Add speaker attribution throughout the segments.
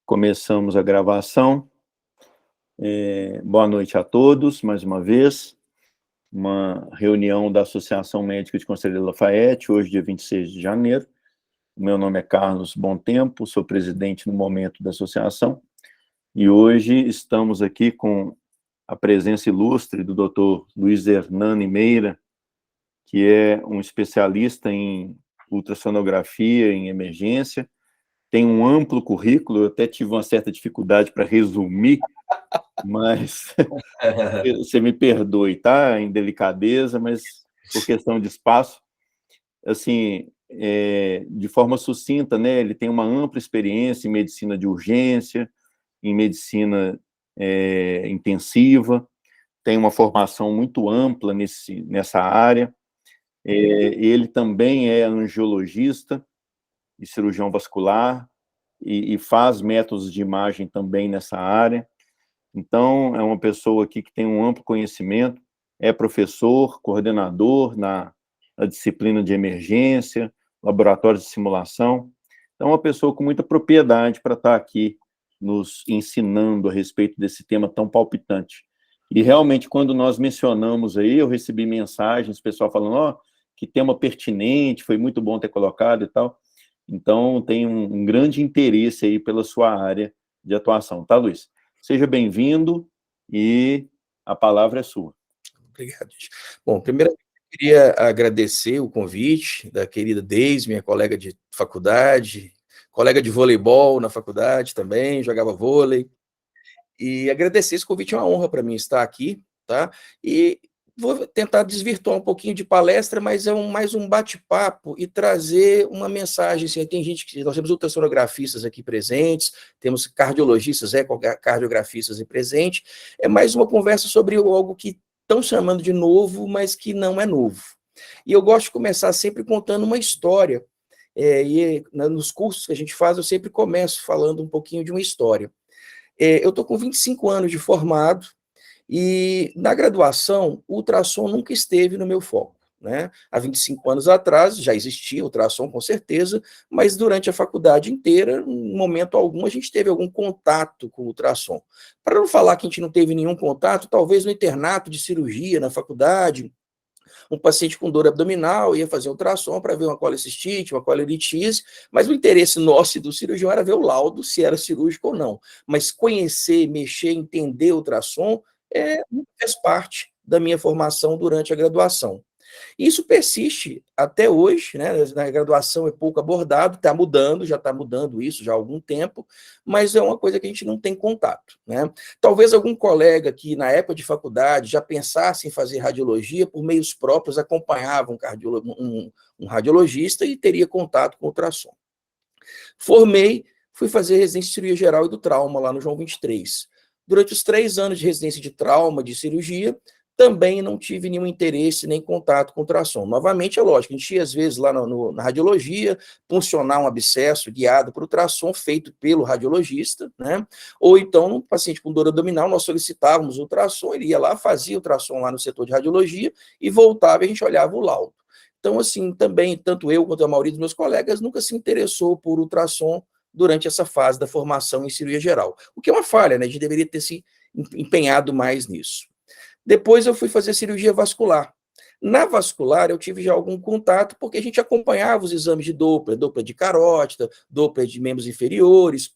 Speaker 1: Começamos a gravação. Boa noite a todos, mais uma vez. Uma reunião da Associação Médica de Conselheiro Lafayette, hoje, dia 26 de janeiro. O meu nome é Carlos Bom Tempo, sou presidente no momento da associação, e hoje estamos aqui com a presença ilustre do Dr. Luiz Hernani Meira, que é um especialista em ultrassonografia em emergência, tem um amplo currículo, eu até tive uma certa dificuldade para resumir, mas você me perdoe, tá? Em delicadeza, mas por questão de espaço, assim, de forma sucinta, né? Ele tem uma ampla experiência em medicina de urgência, em medicina intensiva, tem uma formação muito ampla nessa área. Ele também é angiologista e cirurgião vascular, e faz métodos de imagem também nessa área. Então, é uma pessoa aqui que tem um amplo conhecimento, é professor, coordenador na disciplina de emergência, laboratórios de simulação. Então, é uma pessoa com muita propriedade para estar aqui nos ensinando a respeito desse tema tão palpitante. E, realmente, quando nós mencionamos aí, eu recebi mensagens, pessoal falando, que tema pertinente, foi muito bom ter colocado e tal. Então, tem um grande interesse aí pela sua área de atuação, tá, Luiz? Seja bem-vindo e a palavra é sua.
Speaker 2: Obrigado, gente. Bom, primeiramente, eu queria agradecer o convite da querida Deise, minha colega de faculdade, colega de voleibol na faculdade também, jogava vôlei, e agradecer esse convite, é uma honra para mim estar aqui, tá? E vou tentar desvirtuar um pouquinho de palestra, mas é mais um bate-papo e trazer uma mensagem. Assim, tem gente que nós temos ultrassonografistas aqui presentes, temos cardiologistas, ecocardiografistas aqui presentes. É mais uma conversa sobre algo que estão chamando de novo, mas que não é novo. E eu gosto de começar sempre contando uma história. Nos cursos que a gente faz, eu sempre começo falando um pouquinho de uma história. Eu estou com 25 anos de formado, e na graduação, o ultrassom nunca esteve no meu foco, né? Há 25 anos atrás já existia ultrassom, com certeza, mas durante a faculdade inteira, em momento algum, a gente teve algum contato com o ultrassom. Para não falar que a gente não teve nenhum contato, talvez no internato de cirurgia na faculdade, um paciente com dor abdominal ia fazer ultrassom para ver uma colecistite, uma colelitise, mas o interesse nosso e do cirurgião era ver o laudo, se era cirúrgico ou não. Mas conhecer, mexer, entender o ultrassom fez parte da minha formação durante a graduação. Isso persiste até hoje, né? Na graduação é pouco abordado, está mudando, já está mudando isso já há algum tempo, mas é uma coisa que a gente não tem contato, né? Talvez algum colega que na época de faculdade já pensasse em fazer radiologia, por meios próprios acompanhava um radiologista e teria contato com o ultrassom. Formei, fui fazer residência de cirurgia geral e do trauma lá no João 23. Durante os 3 anos de residência de trauma, de cirurgia, também não tive nenhum interesse nem contato com ultrassom. Novamente, é lógico, a gente ia às vezes lá na radiologia, puncionar um abscesso guiado por ultrassom feito pelo radiologista, né? Ou então, um paciente com dor abdominal, nós solicitávamos ultrassom, ele ia lá, fazia ultrassom lá no setor de radiologia e voltava e a gente olhava o laudo. Então, assim, também, tanto eu quanto a maioria dos meus colegas nunca se interessou por ultrassom durante essa fase da formação em cirurgia geral. O que é uma falha, né? A gente deveria ter se empenhado mais nisso. Depois eu fui fazer cirurgia vascular. Na vascular, eu tive já algum contato, porque a gente acompanhava os exames de Doppler, Doppler de carótida, Doppler de membros inferiores,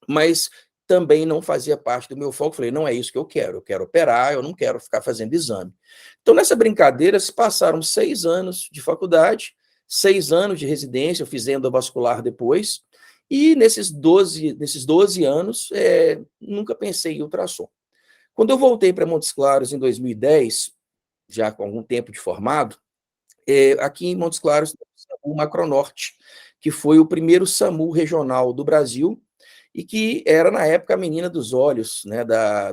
Speaker 2: mas também não fazia parte do meu foco. Falei, não é isso que eu quero operar, eu não quero ficar fazendo exame. Então, nessa brincadeira, se passaram 6 anos de faculdade, 6 anos de residência, eu fiz endovascular depois, e nesses 12 anos, nunca pensei em ultrassom. Quando eu voltei para Montes Claros em 2010, já com algum tempo de formado, aqui em Montes Claros tem o SAMU Macronorte, que foi o primeiro SAMU regional do Brasil, e que era, na época, a menina dos olhos, né,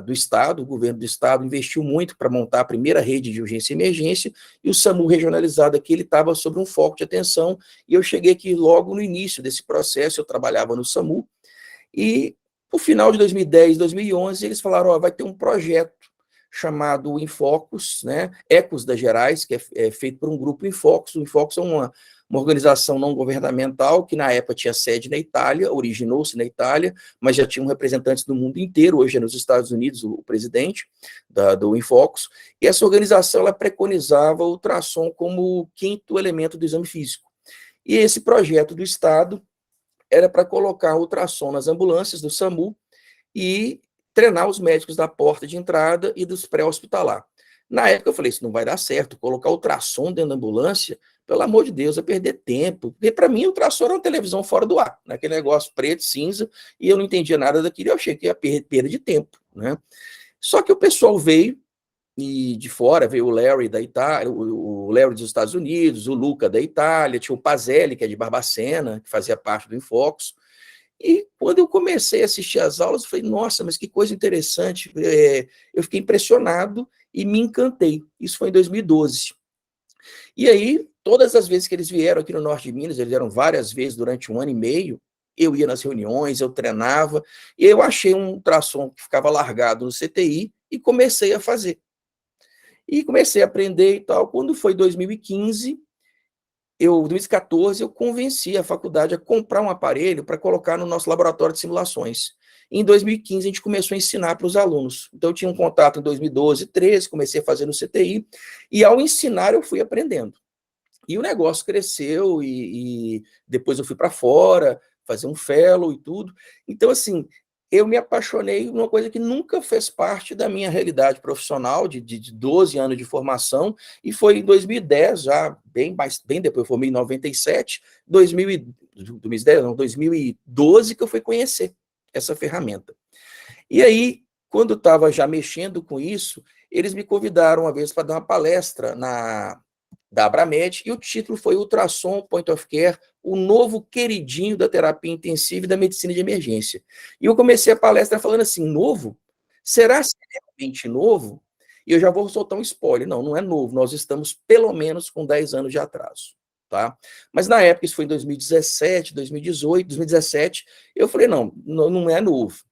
Speaker 2: do Estado. O governo do Estado investiu muito para montar a primeira rede de urgência e emergência, e o SAMU regionalizado aqui estava sob um foco de atenção, e eu cheguei aqui logo no início desse processo. Eu trabalhava no SAMU, e no final de 2010, 2011, eles falaram, vai ter um projeto chamado Infocus, né, Ecos das Gerais, que é feito por um grupo Infocus. O Infocus é uma organização não governamental que na época tinha sede na Itália, originou-se na Itália, mas já tinham representantes do mundo inteiro, hoje é nos Estados Unidos o presidente do Infocus, e essa organização ela preconizava o ultrassom como o quinto elemento do exame físico. E esse projeto do Estado era para colocar ultrassom nas ambulâncias do SAMU e treinar os médicos da porta de entrada e dos pré-hospitalar. Na época eu falei, isso não vai dar certo, colocar ultrassom dentro da ambulância, pelo amor de Deus, é perder tempo. Porque para mim o ultrassom era uma televisão fora do ar, né? Aquele negócio preto, cinza, e eu não entendia nada daquilo, eu achei que ia perda de tempo, né? Só que o pessoal veio, e de fora veio o Larry da Itália, o Larry dos Estados Unidos, o Luca da Itália, tinha o Pazelli, que é de Barbacena, que fazia parte do Infocus. E quando eu comecei a assistir às aulas, eu falei, nossa, mas que coisa interessante. Eu fiquei impressionado e me encantei. Isso foi em 2012. E aí, todas as vezes que eles vieram aqui no Norte de Minas, eles vieram várias vezes durante 1 ano e meio, eu ia nas reuniões, eu treinava, e eu achei um ultrassom que ficava largado no CTI e comecei a fazer. E comecei a aprender e tal. Quando foi 2015, 2014, eu convenci a faculdade a comprar um aparelho para colocar no nosso laboratório de simulações. Em 2015, a gente começou a ensinar para os alunos. Então, eu tinha um contato em 2012, 2013, comecei a fazer no CTI, e ao ensinar, eu fui aprendendo. E o negócio cresceu, e depois eu fui para fora, fazer um fellow e tudo. Então, assim, eu me apaixonei numa coisa que nunca fez parte da minha realidade profissional, de 12 anos de formação, e foi em 2010, já bem depois, eu formei em 97, 2012, que eu fui conhecer essa ferramenta. E aí, quando eu estava já mexendo com isso, eles me convidaram uma vez para dar uma palestra da Abramed, e o título foi Ultrassom Point of Care, o novo queridinho da terapia intensiva e da medicina de emergência. E eu comecei a palestra falando assim, novo? Será que é realmente novo? E eu já vou soltar um spoiler. Não, não é novo, nós estamos pelo menos com 10 anos de atraso. Tá? Mas na época, isso foi em 2017, 2018, 2017, eu falei, não é novo.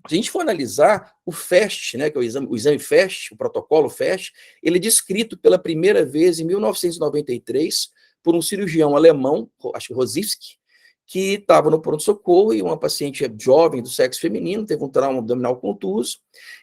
Speaker 2: Se a gente for analisar o FAST, né, que é o exame FAST, o protocolo FAST, ele é descrito pela primeira vez em 1993 por um cirurgião alemão, acho que Rosivski, que estava no pronto-socorro e uma paciente jovem do sexo feminino, teve um trauma abdominal contuso,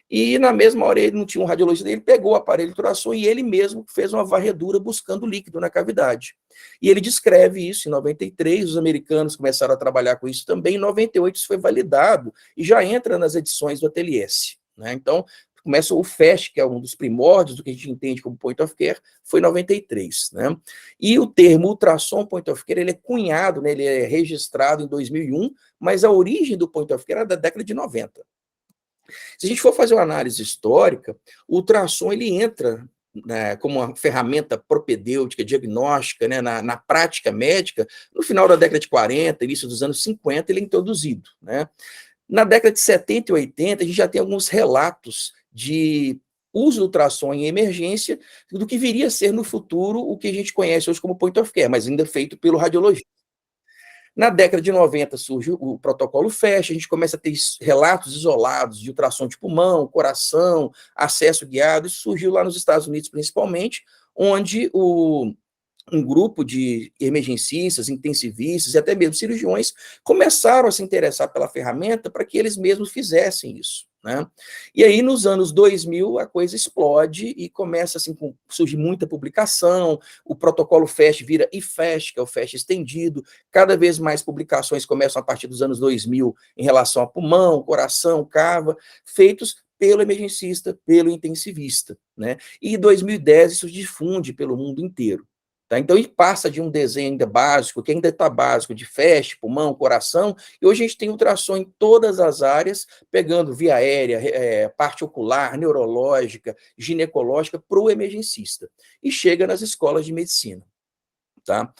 Speaker 2: e na mesma hora ele não tinha um radiologista, ele pegou o aparelho de ultrassom e ele mesmo fez uma varredura buscando líquido na cavidade. E ele descreve isso em 93, os americanos começaram a trabalhar com isso também, em 98 isso foi validado e já entra nas edições do ATLS, né? Então, começa o FAST, que é um dos primórdios do que a gente entende como Point of Care, foi em 93, né? E o termo ultrassom Point of Care, ele é cunhado, né? Ele é registrado em 2001, mas a origem do Point of Care é da década de 90. Se a gente for fazer uma análise histórica, o ultrassom ele entra, né, como uma ferramenta propedêutica, diagnóstica, né, na prática médica, no final da década de 40, início dos anos 50, ele é introduzido, né? Na década de 70 e 80, a gente já tem alguns relatos de uso do ultrassom em emergência, do que viria a ser no futuro o que a gente conhece hoje como Point of Care, mas ainda feito pelo radiologista. Na década de 90 surge o protocolo FAST, a gente começa a ter relatos isolados de ultrassom de pulmão, coração, acesso guiado, isso surgiu lá nos Estados Unidos principalmente, onde um grupo de emergencistas, intensivistas e até mesmo cirurgiões começaram a se interessar pela ferramenta para que eles mesmos fizessem isso, né? E aí, nos anos 2000, a coisa explode e começa, assim, surge muita publicação, o protocolo FAST vira IFAST, que é o FAST estendido, cada vez mais publicações começam a partir dos anos 2000 em relação a pulmão, coração, cava, feitos pelo emergencista, pelo intensivista, né? E em 2010 isso difunde pelo mundo inteiro. Tá? Então, ele passa de um desenho ainda básico, que ainda está básico, de FAST, pulmão, coração, e hoje a gente tem ultrassom em todas as áreas, pegando via aérea, parte ocular, neurológica, ginecológica, para o emergencista. E chega nas escolas de medicina. Tá?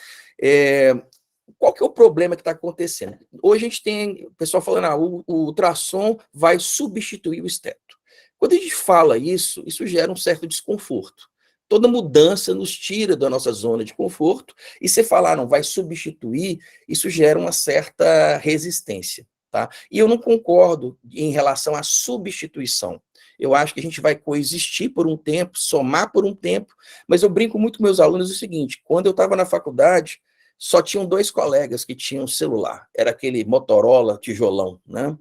Speaker 2: Qual que é o problema que está acontecendo? Hoje a gente tem o pessoal falando, o ultrassom vai substituir o esteto. Quando a gente fala isso gera um certo desconforto. Toda mudança nos tira da nossa zona de conforto, e você falar, não vai substituir, isso gera uma certa resistência, tá? E eu não concordo em relação à substituição. Eu acho que a gente vai coexistir por um tempo, somar por um tempo, mas eu brinco muito com meus alunos o seguinte, quando eu estava na faculdade, só tinham 2 colegas que tinham celular, era aquele Motorola tijolão, né?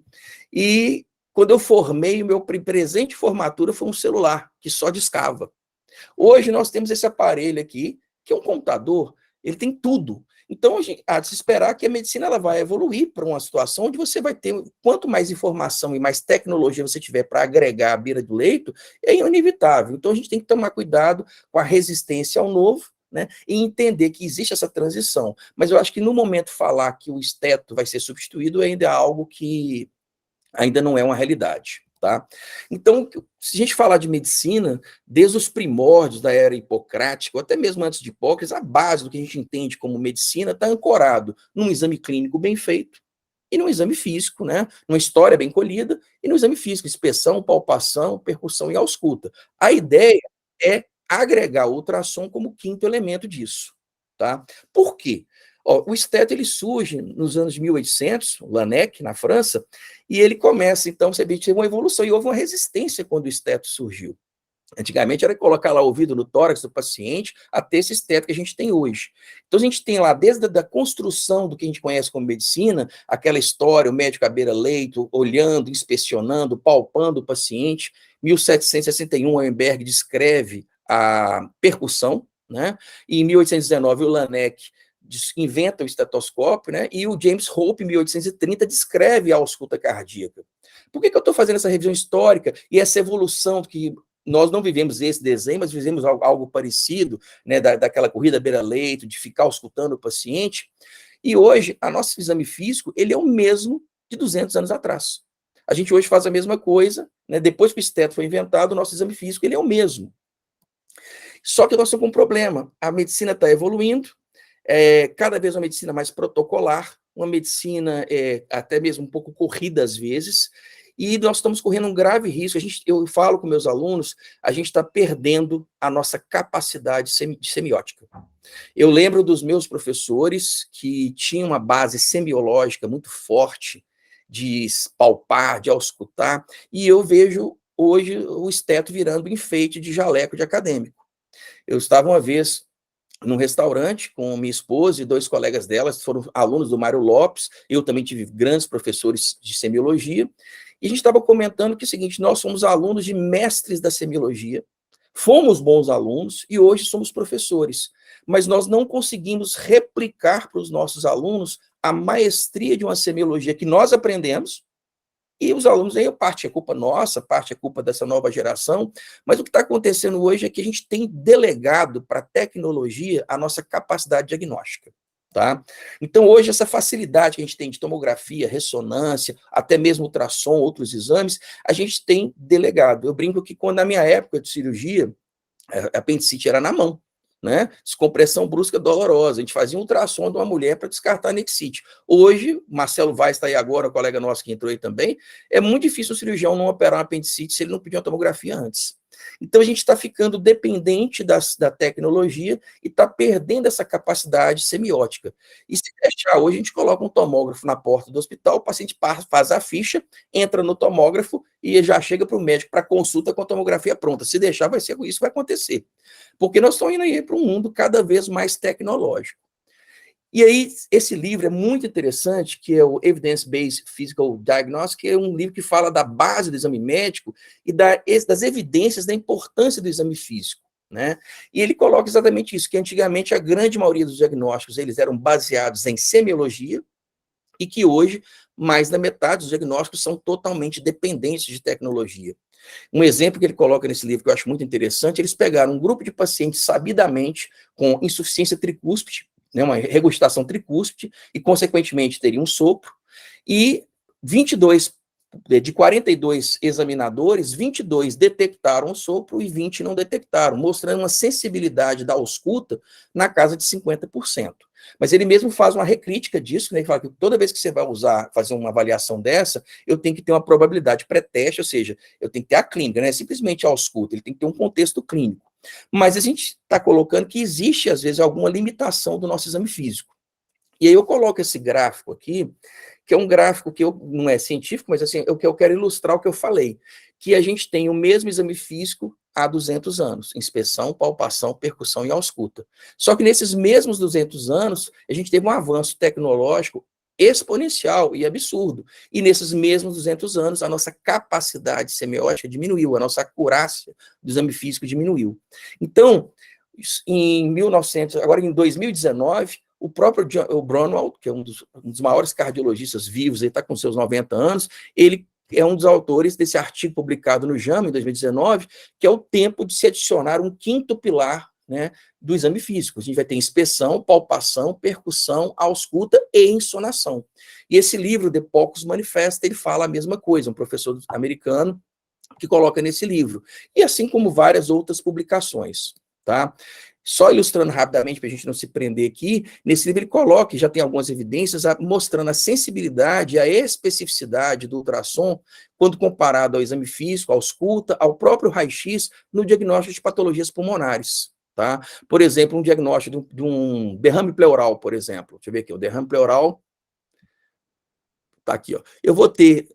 Speaker 2: E quando eu formei, o meu presente de formatura foi um celular, que só discava. Hoje nós temos esse aparelho aqui, que é um computador, ele tem tudo. Então, há de se esperar que a medicina ela vai evoluir para uma situação onde você vai ter, quanto mais informação e mais tecnologia você tiver para agregar à beira do leito, é inevitável. Então, a gente tem que tomar cuidado com a resistência ao novo, né, e entender que existe essa transição. Mas eu acho que no momento falar que o esteto vai ser substituído ainda é algo que ainda não é uma realidade. Tá? Então, se a gente falar de medicina, desde os primórdios da era hipocrática, ou até mesmo antes de Hipócrates, a base do que a gente entende como medicina está ancorado num exame clínico bem feito e num exame físico, né? Numa história bem colhida e no exame físico, inspeção, palpação, percussão e ausculta. A ideia é agregar o ultrassom como quinto elemento disso. Tá? Por quê? Ó, o esteto ele surge nos anos 1800, o Laennec, na França, e ele começa, então, você vê que teve uma evolução, e houve uma resistência quando o esteto surgiu. Antigamente era colocar lá o ouvido no tórax do paciente até esse esteto que a gente tem hoje. Então a gente tem lá, desde a construção do que a gente conhece como medicina, aquela história, o médico à beira-leito, olhando, inspecionando, palpando o paciente. 1761, Weinberg descreve a percussão, né? E em 1819, o Laennec inventa o estetoscópio, né? E o James Hope, em 1830, descreve a ausculta cardíaca. Por que eu estou fazendo essa revisão histórica e essa evolução que nós não vivemos esse desenho, mas vivemos algo parecido, né, daquela corrida beira-leito, de ficar auscultando o paciente, e hoje, o nosso exame físico, ele é o mesmo de 200 anos atrás. A gente hoje faz a mesma coisa, né, depois que o esteto foi inventado, o nosso exame físico, ele é o mesmo. Só que nós temos um problema, a medicina está evoluindo, cada vez uma medicina mais protocolar, uma medicina até mesmo um pouco corrida às vezes, e nós estamos correndo um grave risco. Eu falo com meus alunos, a gente está perdendo a nossa capacidade de semiótica. Eu lembro dos meus professores que tinham uma base semiológica muito forte, de palpar, de auscultar, e eu vejo hoje o esteto virando enfeite de jaleco de acadêmico. Eu estava uma vez num restaurante com minha esposa e 2 colegas delas, foram alunos do Mário Lopes, eu também tive grandes professores de semiologia, e a gente estava comentando que é o seguinte, nós somos alunos de mestres da semiologia, fomos bons alunos e hoje somos professores, mas nós não conseguimos replicar para os nossos alunos a maestria de uma semiologia que nós aprendemos, e os alunos, aí parte é culpa nossa, parte é culpa dessa nova geração, mas o que está acontecendo hoje é que a gente tem delegado para a tecnologia a nossa capacidade diagnóstica. Tá? Então, hoje, essa facilidade que a gente tem de tomografia, ressonância, até mesmo ultrassom, outros exames, a gente tem delegado. Eu brinco que quando na minha época de cirurgia, a apendicite era na mão, né? Descompressão brusca dolorosa. A gente fazia um ultrassom de uma mulher para descartar a anexite. Hoje, Marcelo Vaz está aí agora, o colega nosso que entrou aí também, é muito difícil o cirurgião não operar uma apendicite se ele não pedir uma tomografia antes. Então, a gente está ficando dependente da tecnologia e está perdendo essa capacidade semiótica. E se deixar, hoje a gente coloca um tomógrafo na porta do hospital, o paciente faz a ficha, entra no tomógrafo e já chega para o médico para consulta com a tomografia pronta. Se deixar, vai ser isso que vai acontecer. Porque nós estamos indo aí para um mundo cada vez mais tecnológico. E aí, esse livro é muito interessante, que é o Evidence-Based Physical Diagnosis, que é um livro que fala da base do exame médico e das evidências da importância do exame físico. Né? E ele coloca exatamente isso, que antigamente a grande maioria dos diagnósticos eles eram baseados em semiologia, e que hoje, mais da metade dos diagnósticos são totalmente dependentes de tecnologia. Um exemplo que ele coloca nesse livro que eu acho muito interessante, eles pegaram um grupo de pacientes sabidamente com insuficiência tricúspide, né, uma regurgitação tricúspide, e consequentemente teria um sopro, e 22, de 42 examinadores, 22 detectaram o sopro e 20 não detectaram, mostrando uma sensibilidade da ausculta na casa de 50%. Mas ele mesmo faz uma recrítica disso, né? Ele fala que toda vez que você vai fazer uma avaliação dessa, eu tenho que ter uma probabilidade pré-teste, ou seja, eu tenho que ter a clínica, não é simplesmente a ausculta, ele tem que ter um contexto clínico. Mas a gente está colocando que existe, às vezes, alguma limitação do nosso exame físico. E aí eu coloco esse gráfico aqui, que é um gráfico que não é científico, mas assim, é o que eu quero ilustrar o que eu falei, que a gente tem o mesmo exame físico há 200 anos, inspeção, palpação, percussão e ausculta. Só que nesses mesmos 200 anos, a gente teve um avanço tecnológico exponencial e absurdo. E nesses mesmos 200 anos, a nossa capacidade semiótica diminuiu, a nossa acurácia do exame físico diminuiu. Então, agora em 2019, o próprio o Braunwald, que é um dos maiores cardiologistas vivos, ele está com seus 90 anos, ele é um dos autores desse artigo publicado no JAMA, em 2019, que é o tempo de se adicionar um quinto pilar, né, do exame físico. A gente vai ter inspeção, palpação, percussão, ausculta e insonação. E esse livro, The POCUS Manifesta, ele fala a mesma coisa, um professor americano que coloca nesse livro. E assim como várias outras publicações, tá? Só ilustrando rapidamente, para a gente não se prender aqui, nesse livro ele coloca, já tem algumas evidências, mostrando a sensibilidade e a especificidade do ultrassom, quando comparado ao exame físico, à ausculta, ao próprio raio-x, no diagnóstico de patologias pulmonares. Tá? Por exemplo, um diagnóstico de um derrame pleural, por exemplo. Deixa eu ver aqui, o derrame pleural está aqui. Ó. Eu vou ter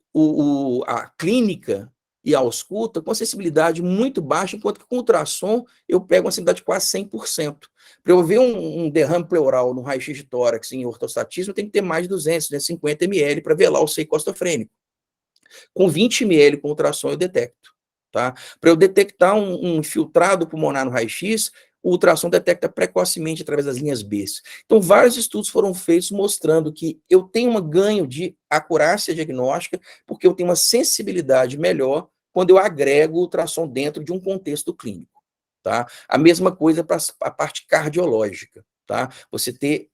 Speaker 2: a clínica e a ausculta com sensibilidade muito baixa, enquanto que com ultrassom eu pego uma sensibilidade de quase 100%. Para eu ver um derrame pleural no raio-x de tórax em ortostatismo, eu tenho que ter mais de 200, 250 ml para ver lá o seio costofrênico. Com 20 ml com ultrassom eu detecto. Tá? Para eu detectar um infiltrado pulmonar no raio-x, o ultrassom detecta precocemente através das linhas B. Então, vários estudos foram feitos mostrando que eu tenho um ganho de acurácia diagnóstica, porque eu tenho uma sensibilidade melhor quando eu agrego o ultrassom dentro de um contexto clínico. Tá? A mesma coisa para a parte cardiológica. Tá? Você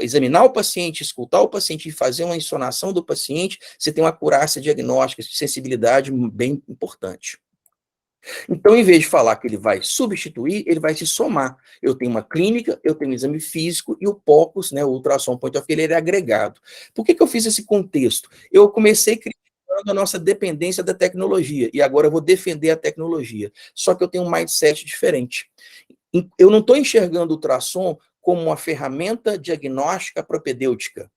Speaker 2: examinar o paciente, escutar o paciente e fazer uma insonação do paciente, você tem uma acurácia diagnóstica, sensibilidade bem importante. Então, em vez de falar que ele vai substituir, ele vai se somar. Eu tenho uma clínica, eu tenho um exame físico e o POCUS, né, o ultrassom point of failure, ele é agregado. Por que eu fiz esse contexto? Eu comecei criticando a nossa dependência da tecnologia e agora eu vou defender a tecnologia. Só que eu tenho um mindset diferente. Eu não estou enxergando o ultrassom como uma ferramenta diagnóstica propedêutica.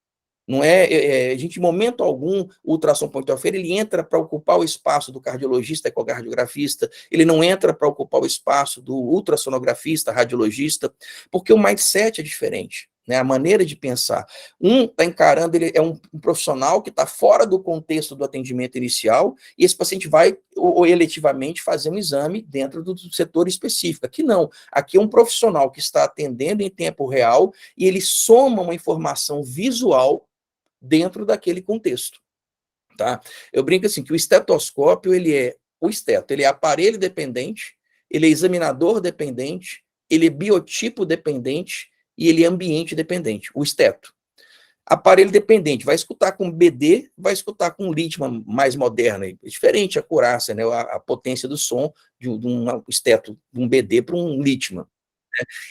Speaker 2: Não a gente, em momento algum, o ultrassom point of failure, ele entra para ocupar o espaço do cardiologista, ecocardiografista, ele não entra para ocupar o espaço do ultrassonografista, radiologista, porque o mindset é diferente, né? A maneira de pensar. Um está encarando, ele é um profissional que está fora do contexto do atendimento inicial, e esse paciente vai, ou eletivamente, fazer um exame dentro do setor específico. Aqui não. Aqui é um profissional que está atendendo em tempo real, e ele soma uma informação visual dentro daquele contexto, tá? Eu brinco assim, que o estetoscópio, ele é aparelho dependente, ele é examinador dependente, ele é biotipo dependente e ele é ambiente dependente, o esteto. Aparelho dependente, vai escutar com BD, vai escutar com Littmann mais moderna, é diferente a acurácia, né, a potência do som de um esteto, de um BD para um Littmann.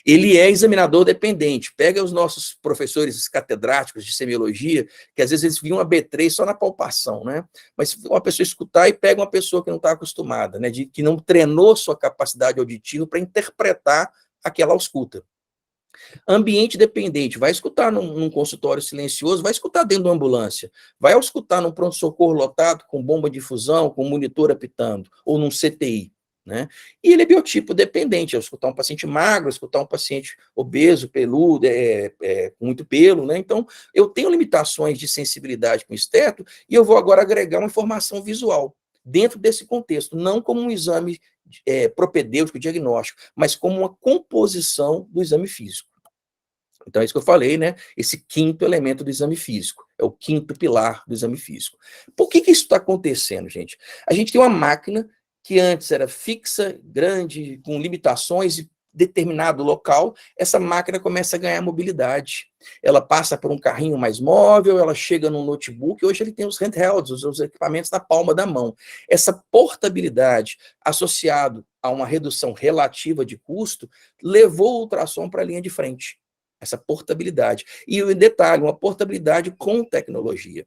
Speaker 2: Ele é examinador dependente. Pega os nossos professores catedráticos de semiologia, que às vezes eles viam a B3 só na palpação, né? Mas uma pessoa escutar e pega uma pessoa que não está acostumada, né? Que não treinou sua capacidade auditiva para interpretar aquela ausculta. Ambiente dependente, vai escutar num consultório silencioso, vai escutar dentro da ambulância, vai escutar num pronto-socorro lotado, com bomba de infusão, com monitor apitando, ou num CTI. Né? E ele é biotipo dependente, eu escutar um paciente magro, escutar um paciente obeso, peludo, com muito pelo, né? Então, eu tenho limitações de sensibilidade com o esteto e eu vou agora agregar uma informação visual dentro desse contexto, não como um exame propedêutico, diagnóstico, mas como uma composição do exame físico. Então, é isso que eu falei, né? Esse quinto elemento do exame físico, é o quinto pilar do exame físico. Por que isso está acontecendo, gente? A gente tem uma máquina que antes era fixa, grande, com limitações e determinado local, essa máquina começa a ganhar mobilidade. Ela passa por um carrinho mais móvel, ela chega num notebook, hoje ele tem os handhelds, os equipamentos na palma da mão. Essa portabilidade, associado a uma redução relativa de custo, levou o ultrassom para a linha de frente. Essa portabilidade. E o detalhe, uma portabilidade com tecnologia.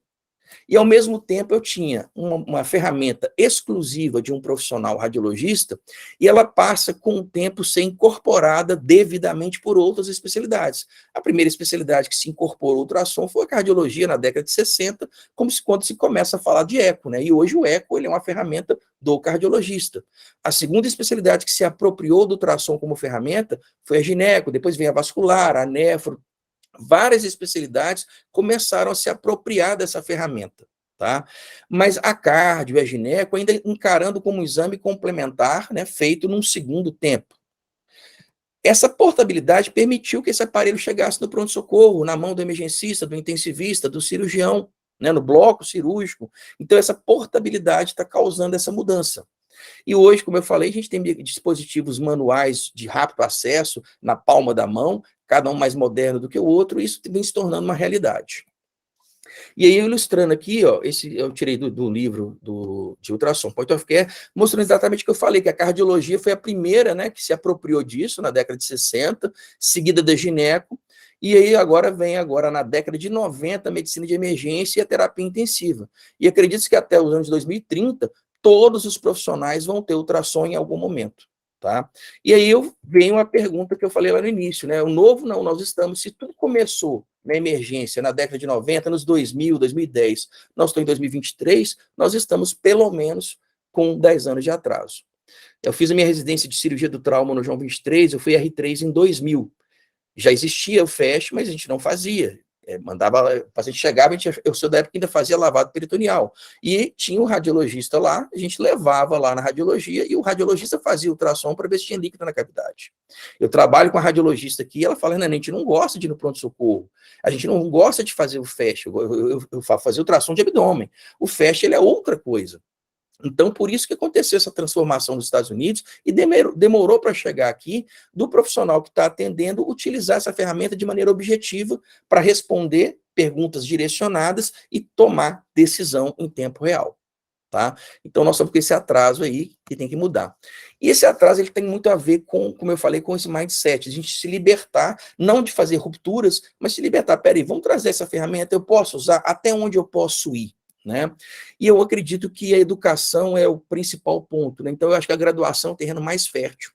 Speaker 2: E, ao mesmo tempo, eu tinha uma ferramenta exclusiva de um profissional radiologista e ela passa, com o tempo, a ser incorporada devidamente por outras especialidades. A primeira especialidade que se incorporou ao ultrassom foi a cardiologia, na década de 60, quando se começa a falar de eco, né? E hoje o eco ele é uma ferramenta do cardiologista. A segunda especialidade que se apropriou do ultrassom como ferramenta foi a gineco, depois vem a vascular, a nefro. Várias especialidades começaram a se apropriar dessa ferramenta, tá? Mas a cardio e a gineco ainda encarando como um exame complementar, né, feito num segundo tempo. Essa portabilidade permitiu que esse aparelho chegasse no pronto-socorro, na mão do emergencista, do intensivista, do cirurgião, né, no bloco cirúrgico. Então, essa portabilidade está causando essa mudança. E hoje, como eu falei, a gente tem dispositivos manuais de rápido acesso na palma da mão, cada um mais moderno do que o outro, e isso vem se tornando uma realidade. E aí, ilustrando aqui, ó, eu tirei do livro de ultrassom Point of Care, mostrando exatamente o que eu falei, que a cardiologia foi a primeira, né, que se apropriou disso na década de 60, seguida da gineco, e aí vem na década de 90 a medicina de emergência e a terapia intensiva. E acredito que até os anos 2030, todos os profissionais vão ter ultrassom em algum momento. Tá? E aí venho a pergunta que eu falei lá no início, né? O novo não, nós estamos, se tudo começou na emergência na década de 90, nos 2000, 2010, nós estamos em 2023, nós estamos pelo menos com 10 anos de atraso. Eu fiz a minha residência de cirurgia do trauma no João 23, eu fui R3 em 2000. Já existia o FAST, mas a gente não fazia. Mandava, o paciente chegava, eu sou da época que ainda fazia lavado peritoneal. E tinha um radiologista lá, a gente levava lá na radiologia e o radiologista fazia ultrassom para ver se tinha líquido na cavidade. Eu trabalho com a radiologista aqui, ela fala, a gente não gosta de ir no pronto-socorro, a gente não gosta de fazer o FAST, eu faço ultrassom de abdômen. O FAST ele é outra coisa. Então, por isso que aconteceu essa transformação nos Estados Unidos e demorou para chegar aqui do profissional que está atendendo utilizar essa ferramenta de maneira objetiva para responder perguntas direcionadas e tomar decisão em tempo real. Tá? Então, nós estamos com esse atraso aí que tem que mudar. E esse atraso ele tem muito a ver com, como eu falei, com esse mindset, a gente se libertar, não de fazer rupturas, mas se libertar. Peraí, vamos trazer essa ferramenta, eu posso usar? Até onde eu posso ir? Né? E eu acredito que a educação é o principal ponto, né? Então eu acho que a graduação é o terreno mais fértil.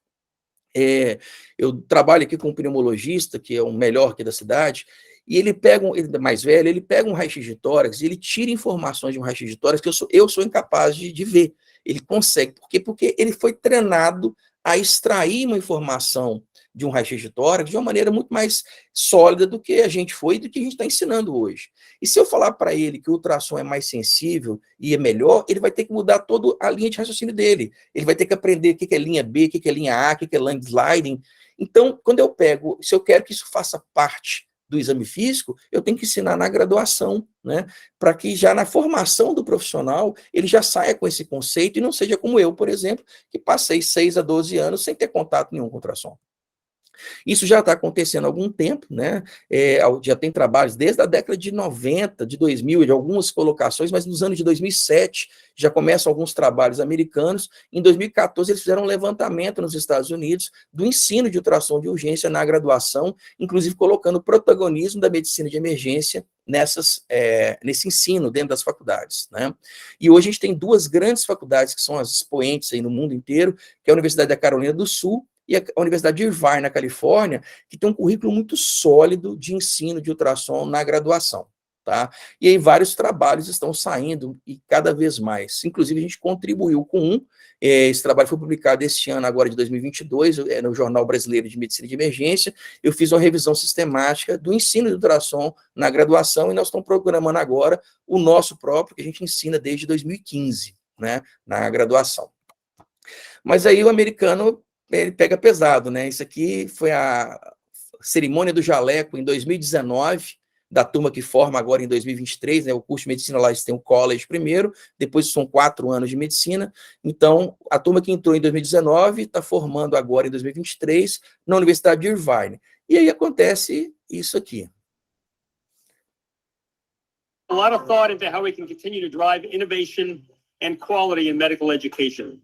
Speaker 2: Eu trabalho aqui com um pneumologista, que é o melhor aqui da cidade, e ele é mais velho, ele pega um raio-x de tórax e ele tira informações de um raio-x de tórax que eu sou incapaz de ver. Ele consegue, porque ele foi treinado a extrair uma informação de um raio-x de tórax de uma maneira muito mais sólida do que a gente foi e do que a gente está ensinando hoje. E se eu falar para ele que o ultrassom é mais sensível e é melhor, ele vai ter que mudar toda a linha de raciocínio dele. Ele vai ter que aprender o que é linha B, o que é linha A, o que é line sliding. Então, quando eu pego, se eu quero que isso faça parte do exame físico, eu tenho que ensinar na graduação, né? Para que já na formação do profissional, ele já saia com esse conceito e não seja como eu, por exemplo, que passei 6 a 12 anos sem ter contato nenhum com ultrassom. Isso já está acontecendo há algum tempo, né? Já tem trabalhos desde a década de 90, de 2000, de algumas colocações, mas nos anos de 2007 já começam alguns trabalhos americanos. Em 2014, eles fizeram um levantamento nos Estados Unidos do ensino de ultrassom de urgência na graduação, inclusive colocando o protagonismo da medicina de emergência nesse ensino dentro das faculdades, né? E hoje a gente tem 2 grandes faculdades que são as expoentes aí no mundo inteiro, que é a Universidade da Carolina do Sul e a Universidade de Irvine, na Califórnia, que tem um currículo muito sólido de ensino de ultrassom na graduação. Tá? E aí vários trabalhos estão saindo e cada vez mais. Inclusive, a gente contribuiu com um. Esse trabalho foi publicado este ano, agora de 2022, no Jornal Brasileiro de Medicina de Emergência. Eu fiz uma revisão sistemática do ensino de ultrassom na graduação e nós estamos programando agora o nosso próprio, que a gente ensina desde 2015, né, na graduação. Mas aí o americano ele pega pesado, né? Isso aqui foi a cerimônia do jaleco em 2019, da turma que forma agora em 2023, né? O curso de medicina lá, eles têm o college primeiro, depois são 4 anos de medicina. Então, a turma que entrou em 2019 está formando agora em 2023 na Universidade de Irvine. E aí acontece isso aqui.
Speaker 3: A lot of thought into how we can continue to drive innovation and quality in medical education,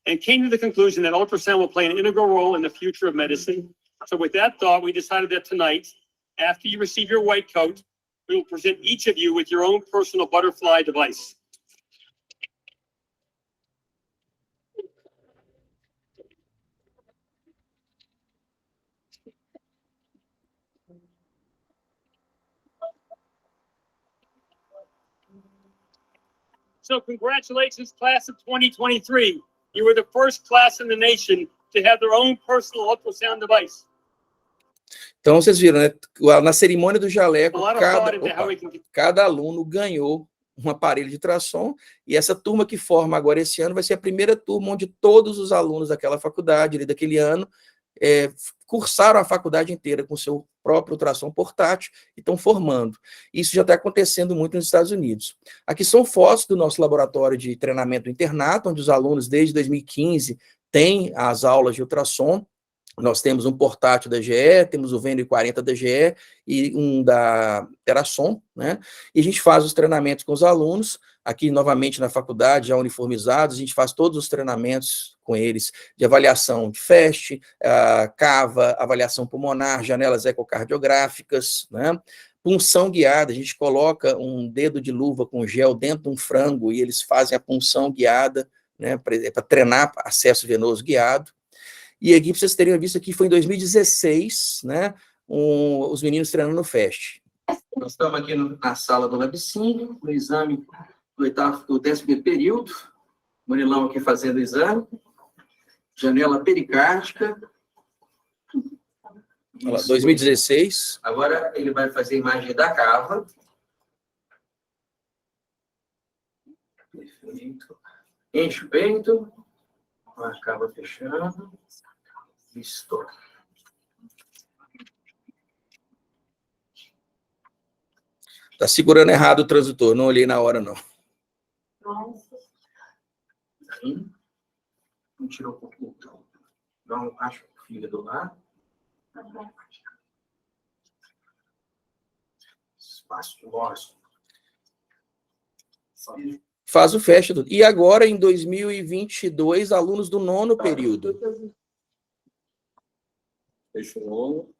Speaker 3: and came to the conclusion that ultrasound will play an integral role in the future of medicine. So with that thought, we decided that tonight, after you receive your white coat, we will present each of you with your own personal butterfly device. So congratulations, class of 2023. You were the first class in the nation to have their own personal ultrasound device.
Speaker 2: Então, vocês viram, né? Na cerimônia do jaleco,
Speaker 3: A lot of thought into how we can
Speaker 2: cada aluno ganhou um aparelho de ultrassom, e essa turma que forma agora esse ano vai ser a primeira turma onde todos os alunos daquela faculdade, ali, daquele ano, cursaram a faculdade inteira com seu próprio ultrassom portátil e estão formando. Isso já está acontecendo muito nos Estados Unidos. Aqui são fotos do nosso laboratório de treinamento internato, onde os alunos, desde 2015, têm as aulas de ultrassom. Nós temos um portátil da GE, temos o Venio 40 da GE e um da Terasom, né? E a gente faz os treinamentos com os alunos, aqui novamente na faculdade, já uniformizados, a gente faz todos os treinamentos com eles de avaliação de FAST, CAVA, avaliação pulmonar, janelas ecocardiográficas, né? Punção guiada, a gente coloca um dedo de luva com gel dentro de um frango e eles fazem a punção guiada, né? Para treinar acesso venoso guiado. E aqui, para vocês terem visto, aqui foi em 2016, né, os meninos treinando no FAST. Nós estamos aqui na sala do Lab 5, no exame do 10º período, Murilão aqui fazendo o exame, janela pericárdica. Olha lá, 2016. Agora ele vai fazer a imagem da cava. Perfeito. Enche o peito, a cava fechando. Isso. Tá segurando errado o transitor, não olhei na hora, não. Não tirou um pouco, não acho o fígado lá. Espaço de voz. Faz o FAST. E agora, em 2022, alunos do 9º período. Fechou.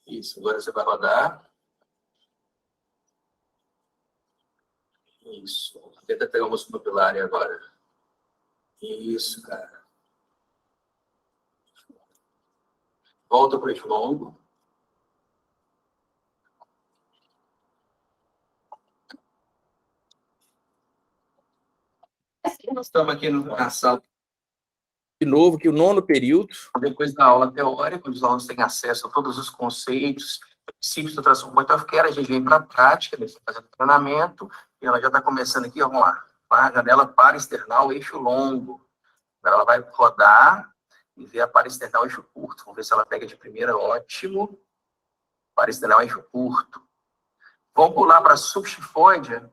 Speaker 2: Isso, agora você vai rodar. Isso. Tenta pegar o músculo papilar agora. Isso, cara. Volta para o eixo longo. Nós estamos aqui na sala. De novo, que o 9º período, depois da aula teórica, onde os alunos têm acesso a todos os conceitos, princípios do ultrassom point of care, a gente vem para a prática, eles estão fazendo treinamento, e ela já está começando aqui, vamos lá, a janela paraesternal, eixo longo. Ela vai rodar e ver a paraesternal, eixo curto. Vamos ver se ela pega de primeira, ótimo. Paraesternal, eixo curto. Vamos pular para a subchifóidea,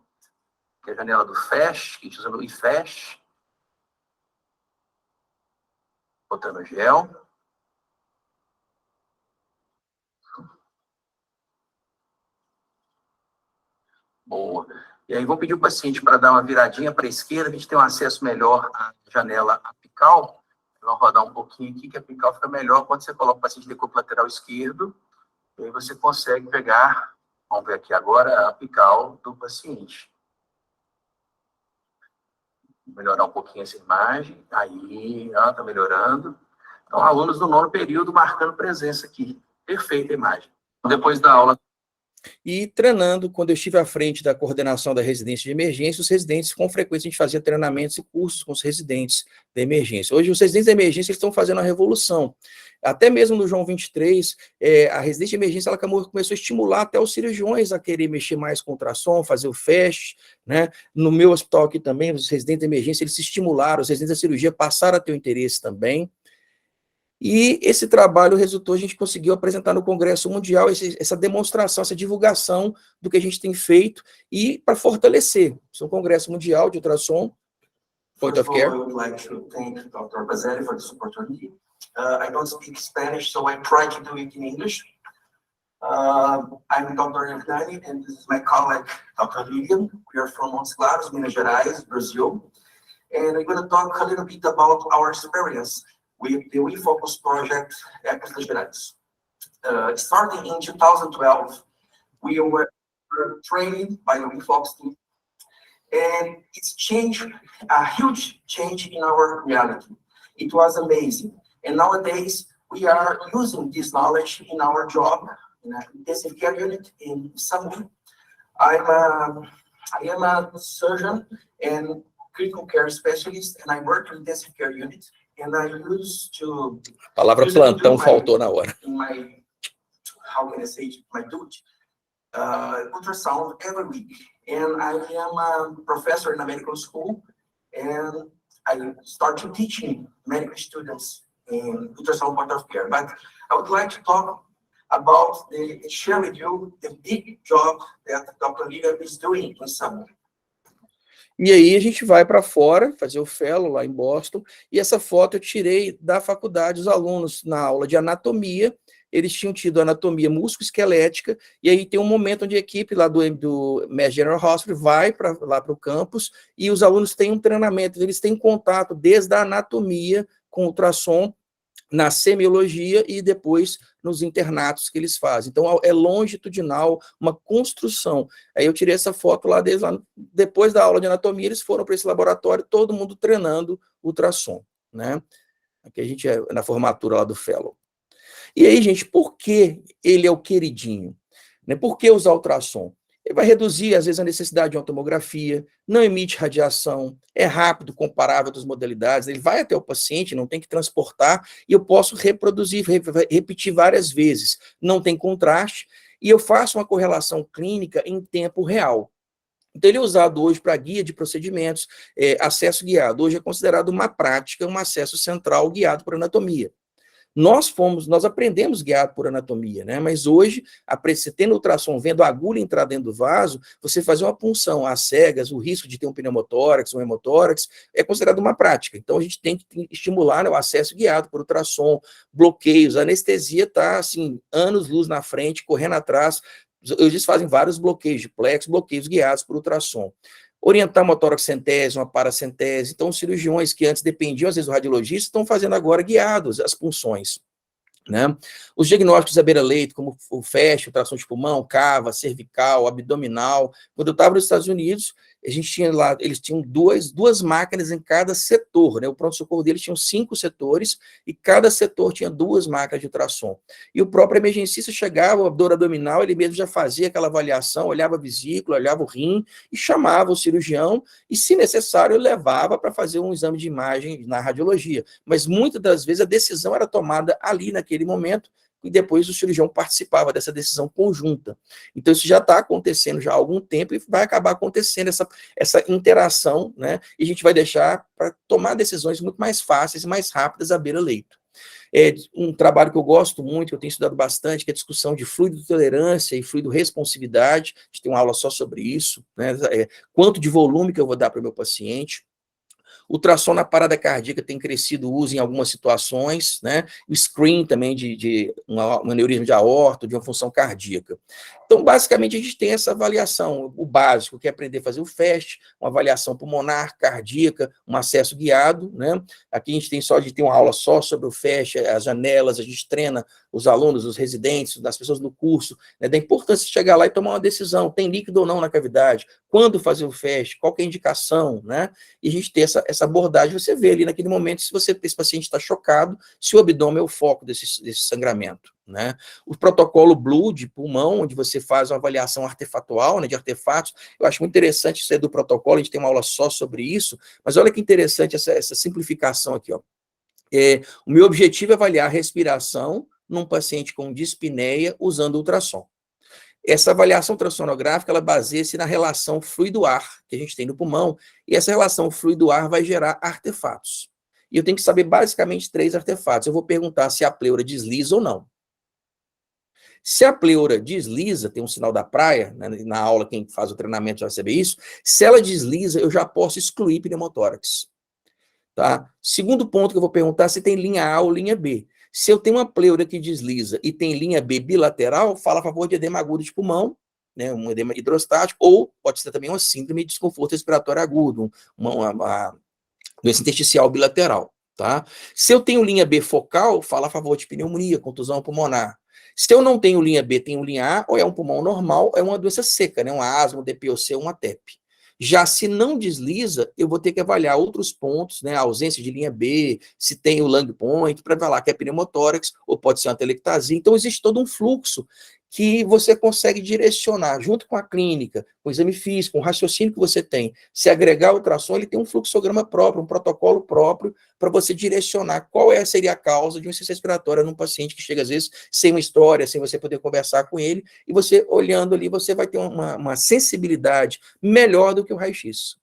Speaker 2: que é a janela do FAST, que a gente usa no IFAST. Botando gel. Boa. E aí vou pedir o paciente para dar uma viradinha para a esquerda, a gente tem um acesso melhor à janela apical. Vamos rodar um pouquinho aqui, que a apical fica melhor quando você coloca o paciente de corpo lateral esquerdo. E aí você consegue pegar, vamos ver aqui agora, a apical do paciente. Vou melhorar um pouquinho essa imagem. Aí, ó, tá melhorando. Então, alunos do 9º período marcando presença aqui. Perfeita a imagem. Depois da aula. E treinando, quando eu estive à frente da coordenação da residência de emergência, os residentes, com frequência, a gente fazia treinamentos e cursos com os residentes da emergência. Hoje, os residentes da emergência eles estão fazendo a revolução. Até mesmo no João 23, a residência de emergência ela começou a estimular até os cirurgiões a querer mexer mais com ultrassom, fazer o FAST, né? No meu hospital aqui também, os residentes da emergência, eles se estimularam, os residentes da cirurgia passaram a ter o interesse também. E esse trabalho resultou, a gente conseguiu apresentar no Congresso Mundial essa demonstração, essa divulgação do que a gente tem feito e para fortalecer. Isso é um Congresso Mundial de Ultrassom, Point of Care. I would like to thank Dr. Bazelli for this opportunity. I don't speak Spanish, so I try to do it in English. I'm Dr. Hernani, and this is my colleague, Dr. Lilian. We are from Montes Claros, Minas Gerais, Brazil. And I'm going to talk a little bit about our experience with the WeFocus project at Minas Gerais. Starting in 2012, we were
Speaker 4: were trained by the Fox team, and it's changed, a huge change in our reality. It was amazing. And nowadays, we are using this knowledge in our job, in an intensive care unit in SAMU. I am a surgeon and critical care specialist, and I work in intensive care unit, and I used to...
Speaker 2: A palavra plantão faltou na hora.
Speaker 4: In my, how can I say, my duty, ultrasound every week. And I am a professor in a medical school, and I started teaching medical students in ultrasound point of care. But I would like to talk about share with you the big job that Dr. Lilian is doing in SAMU.
Speaker 2: E aí a gente vai para fora, fazer o fellow lá em Boston, e essa foto eu tirei da faculdade, os alunos na aula de anatomia, eles tinham tido anatomia musculoesquelética, e aí tem um momento onde a equipe lá do Mass General Hospital vai lá para o campus, e os alunos têm um treinamento, eles têm contato desde a anatomia com ultrassom, na semiologia e depois nos internatos que eles fazem. Então, é longitudinal, uma construção. Aí eu tirei essa foto lá, depois da aula de anatomia, eles foram para esse laboratório, todo mundo treinando ultrassom, né? Aqui a gente é na formatura lá do fellow. E aí, gente, por que ele é o queridinho? Né? Por que usar ultrassom? Ele vai reduzir, às vezes, a necessidade de uma tomografia, não emite radiação, é rápido, comparável a outras modalidades, ele vai até o paciente, não tem que transportar, e eu posso reproduzir, repetir várias vezes. Não tem contraste, e eu faço uma correlação clínica em tempo real. Então, ele é usado hoje para guia de procedimentos, acesso guiado. Hoje é considerado uma prática, um acesso central guiado por anatomia. Nós aprendemos guiado por anatomia, né? Mas hoje, você tendo ultrassom, vendo a agulha entrar dentro do vaso, você fazer uma punção às cegas, o risco de ter um pneumotórax, um hemotórax, é considerado uma prática. Então, a gente tem que estimular, né, o acesso guiado por ultrassom, bloqueios, a anestesia está, assim, anos-luz na frente, correndo atrás. Eles fazem vários bloqueios de plexo, bloqueios guiados por ultrassom. Orientar uma toracentese, uma paracentese. Então, os cirurgiões que antes dependiam, às vezes, do radiologista, estão fazendo agora guiados as punções. Né? Os diagnósticos à beira-leito, como o FAST, ultrassom de pulmão, cava, cervical, abdominal. Quando eu estava nos Estados Unidos, a gente tinha lá, eles tinham duas máquinas em cada setor, né? O pronto-socorro deles tinha 5 setores, e cada setor tinha 2 máquinas de ultrassom. E o próprio emergencista chegava, a dor abdominal, ele mesmo já fazia aquela avaliação, olhava a vesícula, olhava o rim, e chamava o cirurgião, e, se necessário, levava para fazer um exame de imagem na radiologia. Mas, muitas das vezes, a decisão era tomada ali, naquele momento, e depois o cirurgião participava dessa decisão conjunta. Então, isso já está acontecendo já há algum tempo e vai acabar acontecendo essa interação, né? E a gente vai deixar para tomar decisões muito mais fáceis e mais rápidas à beira-leito. É um trabalho que eu gosto muito, que eu tenho estudado bastante, que é a discussão de fluido tolerância e fluido responsividade. A gente tem uma aula só sobre isso, né? Quanto de volume que eu vou dar para o meu paciente. O ultrassom na parada cardíaca tem crescido o uso em algumas situações, né? O screen também de um aneurisma de aorta, de uma função cardíaca. Então, basicamente, a gente tem essa avaliação, o básico, que é aprender a fazer o FAST, uma avaliação pulmonar, cardíaca, um acesso guiado, né? Aqui a gente tem uma aula só sobre o FAST, as janelas, a gente treina os alunos, os residentes, das pessoas do curso, né, da importância de chegar lá e tomar uma decisão, tem líquido ou não na cavidade, quando fazer o FAST, qual que é a indicação, né? E a gente ter essa abordagem, você vê ali naquele momento se esse paciente está chocado, se o abdômen é o foco desse sangramento, né? O protocolo Blue de pulmão, onde você faz uma avaliação artefatual, né, de artefatos, eu acho muito interessante isso aí do protocolo, a gente tem uma aula só sobre isso, mas olha que interessante essa simplificação aqui, ó. O meu objetivo é avaliar a respiração num paciente com dispneia usando ultrassom. Essa avaliação ultrassonográfica, ela baseia-se na relação fluido-ar que a gente tem no pulmão, e essa relação fluido-ar vai gerar artefatos. E eu tenho que saber basicamente 3 artefatos. Eu vou perguntar se a pleura desliza ou não. Se a pleura desliza, tem um sinal da praia, né, na aula quem faz o treinamento já vai saber isso, se ela desliza, eu já posso excluir pneumotórax. Tá? Segundo ponto que eu vou perguntar, se tem linha A ou linha B. Se eu tenho uma pleura que desliza e tem linha B bilateral, fala a favor de edema agudo de pulmão, né, um edema hidrostático, ou pode ser também uma síndrome de desconforto respiratório agudo, uma doença intersticial bilateral. Tá? Se eu tenho linha B focal, fala a favor de pneumonia, contusão pulmonar. Se eu não tenho linha B, tenho linha A, ou é um pulmão normal, ou é uma doença seca, né? Uma asma, um DPOC, uma TEP. Já se não desliza, eu vou ter que avaliar outros pontos, né? A ausência de linha B, se tem o lung point, para falar que é pneumotórax, ou pode ser uma telectasia. Então, existe todo um fluxo que você consegue direcionar, junto com a clínica, com o exame físico, com o raciocínio que você tem. Se agregar o ultrassom, ele tem um fluxograma próprio, um protocolo próprio, para você direcionar qual seria a causa de uma insuficiência respiratória num paciente que chega, às vezes, sem uma história, sem você poder conversar com ele, e você, olhando ali, você vai ter uma sensibilidade melhor do que o raio-x.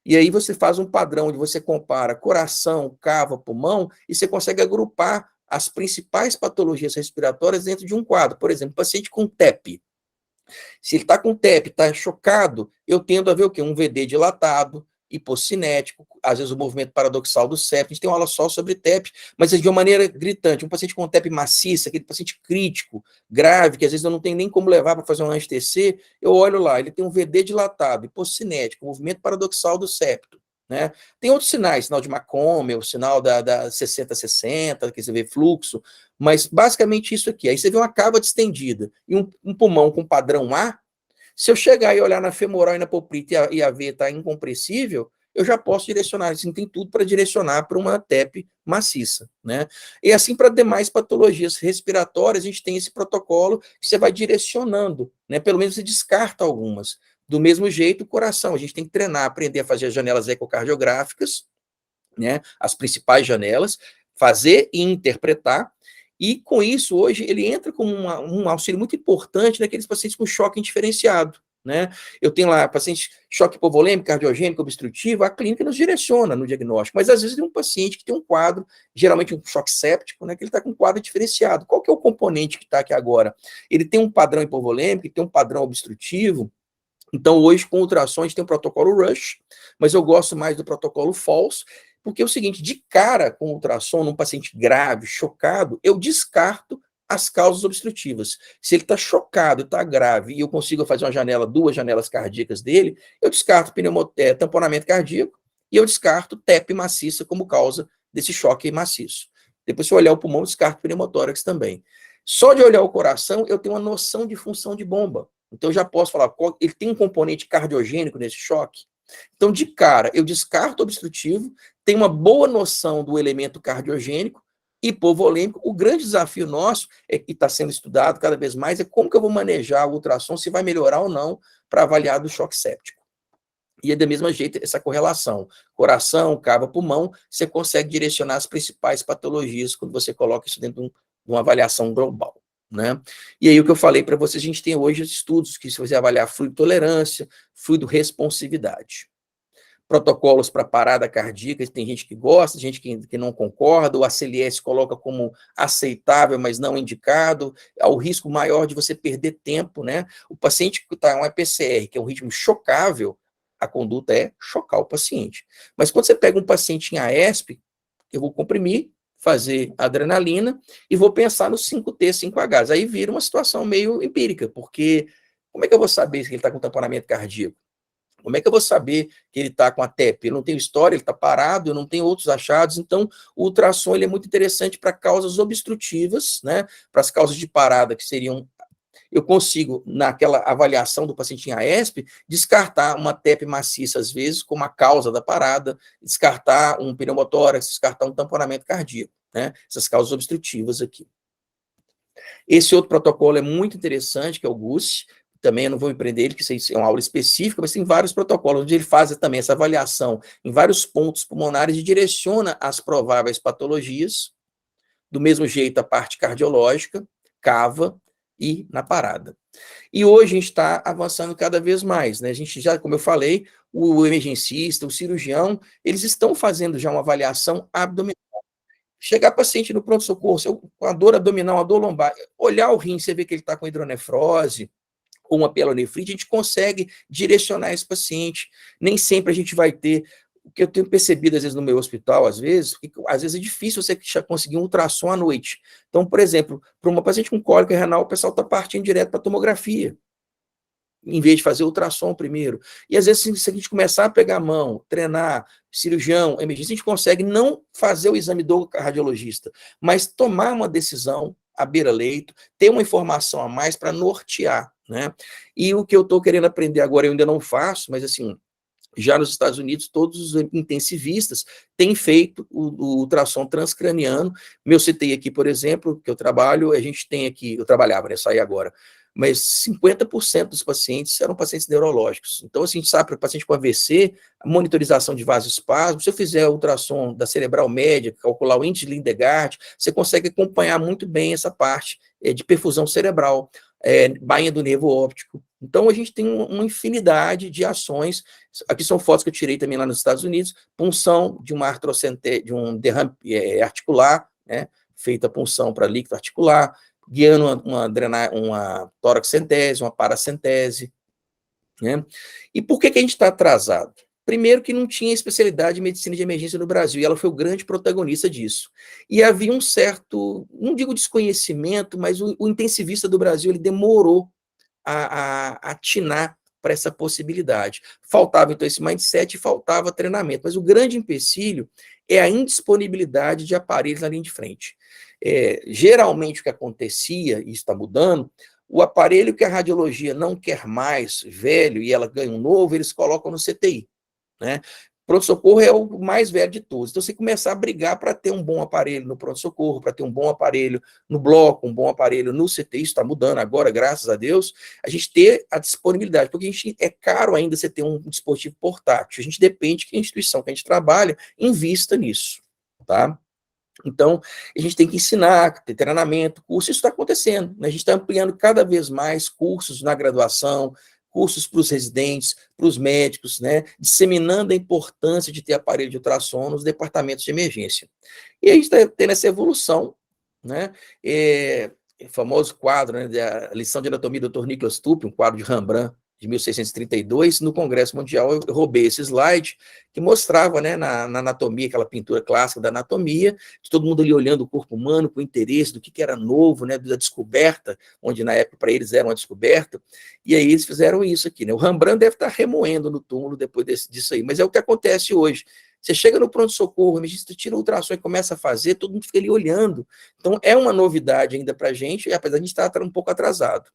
Speaker 2: E aí você faz um padrão onde você compara coração, cava, pulmão, e você consegue agrupar as principais patologias respiratórias dentro de um quadro. Por exemplo, paciente com TEP. Se ele está com TEP, está chocado, eu tendo a ver o quê? Um VD dilatado, hipocinético, às vezes o movimento paradoxal do septo. A gente tem uma aula só sobre TEP, mas de uma maneira gritante. Um paciente com TEP maciça, aquele paciente crítico, grave, que às vezes eu não tenho nem como levar para fazer um anti-TC, eu olho lá, ele tem um VD dilatado, hipocinético, movimento paradoxal do septo. Né? Tem outros sinais, sinal de Macomb, o sinal da 60-60, que você vê fluxo, mas basicamente isso aqui. Aí você vê uma cava distendida e um pulmão com padrão A. Se eu chegar e olhar na femoral e na poplite e a veia está incompressível, eu já posso direcionar, assim, tem tudo para direcionar para uma TEP maciça, né? E assim, para demais patologias respiratórias, a gente tem esse protocolo que você vai direcionando, né? Pelo menos você descarta algumas. Do mesmo jeito, o coração, a gente tem que treinar, aprender a fazer as janelas ecocardiográficas, né? As principais janelas, fazer e interpretar. E com isso, hoje, ele entra como um auxílio muito importante naqueles pacientes com choque indiferenciado. Né? Eu tenho lá paciente choque hipovolêmico, cardiogênico, obstrutivo, a clínica nos direciona no diagnóstico, mas às vezes tem um paciente que tem um quadro, geralmente um choque séptico, né, que ele está com um quadro diferenciado. Qual que é o componente que está aqui agora? Ele tem um padrão hipovolêmico, ele tem um padrão obstrutivo. Então, hoje, com ultrassom, a gente tem um protocolo Rush, mas eu gosto mais do protocolo Falls, porque é o seguinte, de cara com ultrassom, num paciente grave, chocado, eu descarto as causas obstrutivas. Se ele está chocado, está grave, e eu consigo fazer uma janela, 2 janelas cardíacas dele, eu descarto tamponamento cardíaco, e eu descarto TEP maciça como causa desse choque maciço. Depois, se eu olhar o pulmão, eu descarto pneumotórax também. Só de olhar o coração, eu tenho uma noção de função de bomba. Então, eu já posso falar, ele tem um componente cardiogênico nesse choque? Então, de cara, eu descarto o obstrutivo, tenho uma boa noção do elemento cardiogênico, hipovolêmico. O grande desafio nosso, que está sendo estudado cada vez mais, é como que eu vou manejar o ultrassom, se vai melhorar ou não, para avaliar do choque séptico. E é da mesma jeito essa correlação. Coração, cava, pulmão, você consegue direcionar as principais patologias quando você coloca isso dentro de uma avaliação global. Né? E aí o que eu falei para vocês, a gente tem hoje estudos que se você avaliar fluido tolerância, fluido responsividade. Protocolos para parada cardíaca, tem gente que gosta, gente que não concorda, o ACLS coloca como aceitável, mas não indicado, há o risco maior de você perder tempo, né? O paciente que está em um EPCR, que é um ritmo chocável, a conduta é chocar o paciente. Mas quando você pega um paciente em AESP, eu vou comprimir, fazer adrenalina e vou pensar no 5T, 5Hs. Aí vira uma situação meio empírica, porque como é que eu vou saber se ele está com tamponamento cardíaco? Como é que eu vou saber que ele está com a TEP? Eu não tenho história, ele está parado, eu não tenho outros achados, então o ultrassom ele é muito interessante para causas obstrutivas, né? Para as causas de parada, que seriam... Eu consigo, naquela avaliação do paciente em AESP, descartar uma TEP maciça, às vezes, como a causa da parada, descartar um pneumotórax, descartar um tamponamento cardíaco, né? Essas causas obstrutivas aqui. Esse outro protocolo é muito interessante, que é o GUSS, também eu não vou me prender ele, que isso é uma aula específica, mas tem vários protocolos, onde ele faz também essa avaliação em vários pontos pulmonares e direciona as prováveis patologias, do mesmo jeito a parte cardiológica, cava, e na parada. E hoje a gente está avançando cada vez mais, né? A gente já, como eu falei, o emergencista, o cirurgião, eles estão fazendo já uma avaliação abdominal. Chegar paciente no pronto-socorro, com a dor abdominal, a dor lombar, olhar o rim, você vê que ele está com hidronefrose, ou uma pielonefrite, a gente consegue direcionar esse paciente. Nem sempre a gente vai ter... O que eu tenho percebido, às vezes, no meu hospital, às vezes é difícil você conseguir um ultrassom à noite. Então, por exemplo, para uma paciente com cólica renal, o pessoal está partindo direto para a tomografia, em vez de fazer ultrassom primeiro. E, às vezes, se a gente começar a pegar a mão, treinar, cirurgião, emergência, a gente consegue não fazer o exame do radiologista, mas tomar uma decisão à beira-leito, ter uma informação a mais para nortear, né? E o que eu estou querendo aprender agora, eu ainda não faço, mas assim, já nos Estados Unidos, todos os intensivistas têm feito o ultrassom transcraniano. Meu CTI aqui, por exemplo, que eu trabalho, a gente tem aqui, eu trabalhava, né, saí agora, mas 50% dos pacientes eram pacientes neurológicos. Então, assim, a gente sabe, para paciente com AVC, a monitorização de vasoespasmo, se eu fizer ultrassom da cerebral média, calcular o índice de Lindegard, você consegue acompanhar muito bem essa parte de perfusão cerebral, bainha do nervo óptico. Então, a gente tem uma infinidade de ações. Aqui são fotos que eu tirei também lá nos Estados Unidos, punção de uma de um derrame articular, né, feita punção para líquido articular, guiando uma toracocentese, uma paracentese, né? E por que a gente está atrasado? Primeiro que não tinha especialidade de medicina de emergência no Brasil, e ela foi o grande protagonista disso. E havia um certo, não digo desconhecimento, mas o intensivista do Brasil, ele demorou a atinar para essa possibilidade. Faltava, então, esse mindset e faltava treinamento. Mas o grande empecilho é a indisponibilidade de aparelhos na linha de frente. Geralmente, o que acontecia, e está mudando, o aparelho que a radiologia não quer mais, velho, e ela ganha um novo, eles colocam no CTI, né? Pronto-socorro é o mais velho de todos. Então, você começar a brigar para ter um bom aparelho no pronto-socorro, para ter um bom aparelho no bloco, um bom aparelho no CTI, isso está mudando agora, graças a Deus, a gente ter a disponibilidade, porque é caro ainda você ter um dispositivo portátil. A gente depende que a instituição que a gente trabalha invista nisso, tá? Então, a gente tem que ensinar, ter treinamento, curso, isso está acontecendo, né? A gente está ampliando cada vez mais cursos na graduação, cursos para os residentes, para os médicos, né, disseminando a importância de ter aparelho de ultrassom nos departamentos de emergência. E a gente está tendo essa evolução, né, o famoso quadro, né, da lição de anatomia do Dr. Nicholas Tupi, um quadro de Rembrandt, de 1632, no Congresso Mundial eu roubei esse slide, que mostrava, né, na anatomia, aquela pintura clássica da anatomia, de todo mundo ali olhando o corpo humano com interesse do que era novo, né, da descoberta, onde na época para eles era uma descoberta, e aí eles fizeram isso aqui, né? O Rembrandt deve estar remoendo no túmulo depois disso aí, mas é o que acontece hoje. Você chega no pronto-socorro, você tira o ultrassom e começa a fazer, todo mundo fica ali olhando. Então, é uma novidade ainda para a gente, apesar de a gente estar um pouco atrasado.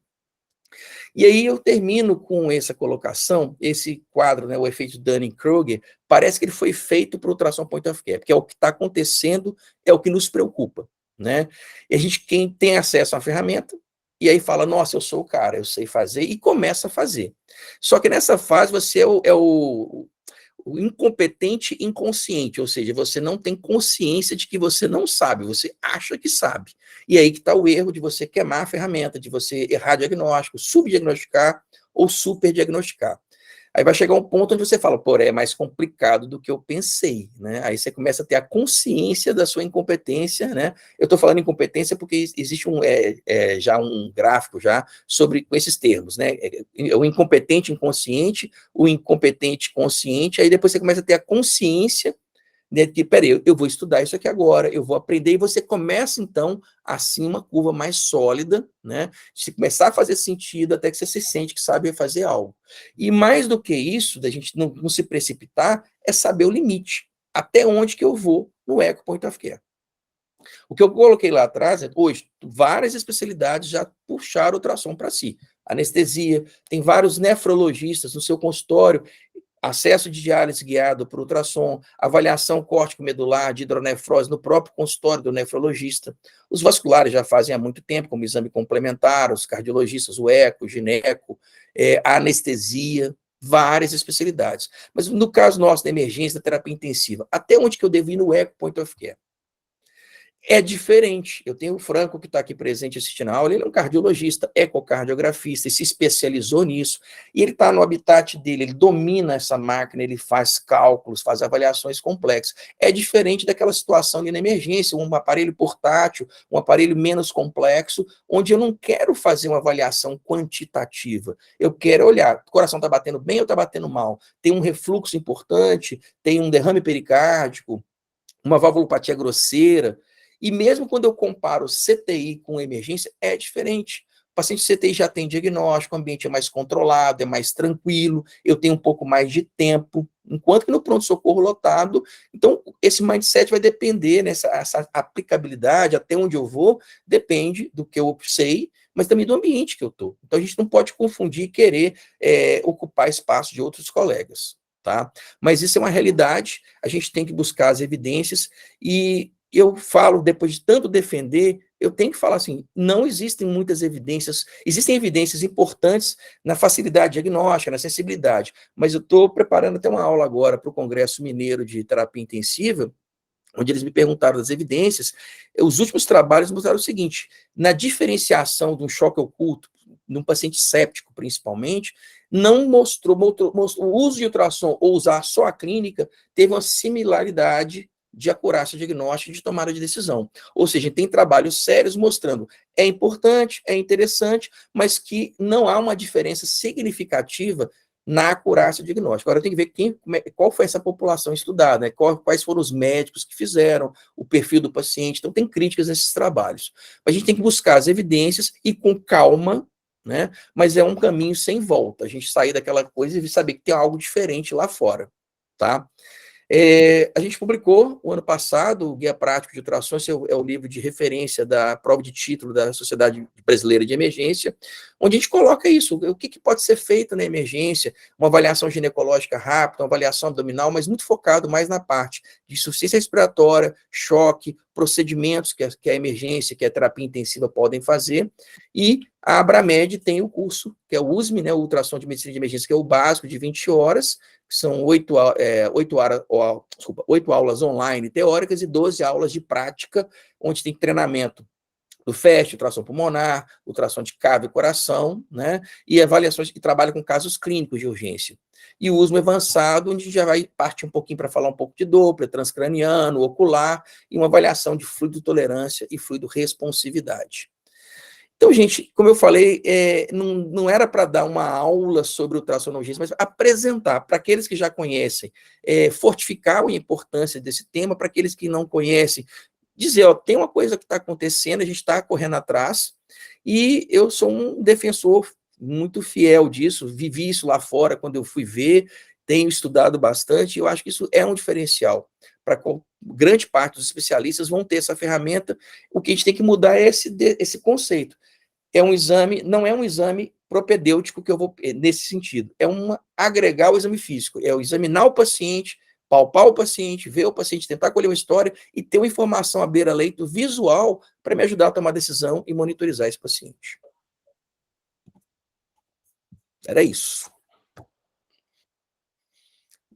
Speaker 2: E aí eu termino com essa colocação, esse quadro, né, o efeito Dunning-Kruger, parece que ele foi feito para o ultrassom point of care, porque é o que está acontecendo, é o que nos preocupa, né? E a gente, quem tem acesso à ferramenta, e aí fala, nossa, eu sou o cara, eu sei fazer, e começa a fazer. Só que nessa fase você é o incompetente inconsciente, ou seja, você não tem consciência de que você não sabe, você acha que sabe. E aí que está o erro de você queimar a ferramenta, de você errar diagnóstico, subdiagnosticar ou superdiagnosticar. Aí vai chegar um ponto onde você fala, pô, é mais complicado do que eu pensei, né? Aí você começa a ter a consciência da sua incompetência, né? Eu estou falando incompetência porque existe já um gráfico já sobre com esses termos, né? O incompetente inconsciente, o incompetente consciente, aí depois você começa a ter a consciência de que, peraí, eu vou estudar isso aqui agora, eu vou aprender, e você começa, então, assim, uma curva mais sólida, né? Se começar a fazer sentido, até que você se sente que sabe fazer algo. E mais do que isso, da gente não se precipitar, é saber o limite. Até onde que eu vou no Eco Point of Care. O que eu coloquei lá atrás, hoje, várias especialidades já puxaram o ultrassom para si. Anestesia, tem vários nefrologistas no seu consultório, acesso de diálise guiado por ultrassom, avaliação córtico-medular de hidronefrose no próprio consultório do nefrologista. Os vasculares já fazem há muito tempo, como exame complementar, os cardiologistas, o eco, o gineco, a anestesia, várias especialidades. Mas no caso nosso da emergência, da terapia intensiva, até onde que eu devo ir no Eco Point of Care? É diferente. Eu tenho o Franco, que está aqui presente assistindo a aula, ele é um cardiologista, ecocardiografista, e se especializou nisso, e ele está no habitat dele, ele domina essa máquina, ele faz cálculos, faz avaliações complexas. É diferente daquela situação ali na emergência, um aparelho portátil, um aparelho menos complexo, onde eu não quero fazer uma avaliação quantitativa, eu quero olhar, o coração está batendo bem ou está batendo mal, tem um refluxo importante, tem um derrame pericárdico, uma valvulopatia grosseira. E mesmo quando eu comparo CTI com emergência, é diferente. O paciente CTI já tem diagnóstico, o ambiente é mais controlado, é mais tranquilo, eu tenho um pouco mais de tempo, Enquanto que no pronto-socorro lotado, então esse mindset vai depender, né, essa aplicabilidade, até onde eu vou, depende do que eu sei, mas também do ambiente que eu estou. Então a gente não pode confundir e querer ocupar espaço de outros colegas, tá? Mas isso é uma realidade, a gente tem que buscar as evidências, e eu falo, depois de tanto defender, eu tenho que falar assim, não existem muitas evidências, existem evidências importantes na facilidade diagnóstica, na sensibilidade, mas eu estou preparando até uma aula agora para o Congresso Mineiro de Terapia Intensiva, onde eles me perguntaram das evidências. Os últimos trabalhos mostraram o seguinte, na diferenciação de um choque oculto, num paciente séptico principalmente, não mostrou o uso de ultrassom ou usar só a clínica, teve uma similaridade de acurácia diagnóstica e de tomada de decisão. Ou seja, tem trabalhos sérios mostrando é importante, é interessante, mas que não há uma diferença significativa na acurácia diagnóstica. Agora tem que ver qual foi essa população estudada, né? Quais foram os médicos que fizeram, o perfil do paciente. Então tem críticas nesses trabalhos. Mas a gente tem que buscar as evidências e com calma, né? Mas é um caminho sem volta. A gente sair daquela coisa e saber que tem algo diferente lá fora, tá? A gente publicou, o ano passado, o Guia Prático de Ultrassom, esse é o livro de referência da prova de título da Sociedade Brasileira de Emergência, onde a gente coloca isso, o que pode ser feito na emergência, uma avaliação ginecológica rápida, uma avaliação abdominal, mas muito focado mais na parte de insuficiência respiratória, choque, procedimentos que a emergência, que a terapia intensiva podem fazer, e a Abramed tem o curso, que é o USME, né, o Ultrassom de Medicina de Emergência, que é o básico de 20 horas, são 8 aulas online teóricas e 12 aulas de prática, onde tem treinamento do FAST, ultrassom pulmonar, ultrassom de cava e coração, né, e avaliações que trabalham com casos clínicos de urgência. E o USMO avançado, onde a gente já vai partir um pouquinho para falar um pouco de Doppler, transcraniano, ocular, e uma avaliação de fluido tolerância e fluido responsividade. Então, gente, como eu falei, não era para dar uma aula sobre ultrassonografia, mas apresentar para aqueles que já conhecem, fortificar a importância desse tema, para aqueles que não conhecem, dizer, ó, tem uma coisa que está acontecendo, a gente está correndo atrás, e eu sou um defensor muito fiel disso, vivi isso lá fora quando eu fui ver, tenho estudado bastante, e eu acho que isso é um diferencial, para grande parte dos especialistas vão ter essa ferramenta, o que a gente tem que mudar é esse conceito. É um exame, não é um exame propedêutico que eu vou, nesse sentido, agregar o exame físico, é o examinar o paciente, palpar o paciente, ver o paciente, tentar colher uma história e ter uma informação à beira-leito visual para me ajudar a tomar decisão e monitorizar esse paciente. Era isso.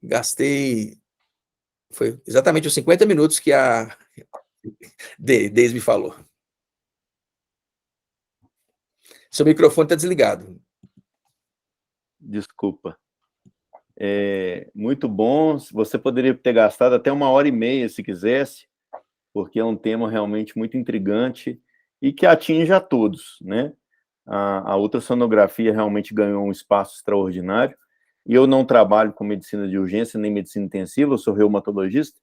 Speaker 2: Gastei, foi exatamente os 50 minutos que a Deise me falou. Seu microfone está desligado.
Speaker 1: Desculpa. Muito bom. Você poderia ter gastado até 1h30, se quisesse, porque é um tema realmente muito intrigante e que atinge a todos, né? A ultrassonografia realmente ganhou um espaço extraordinário, e eu não trabalho com medicina de urgência nem medicina intensiva, eu sou reumatologista,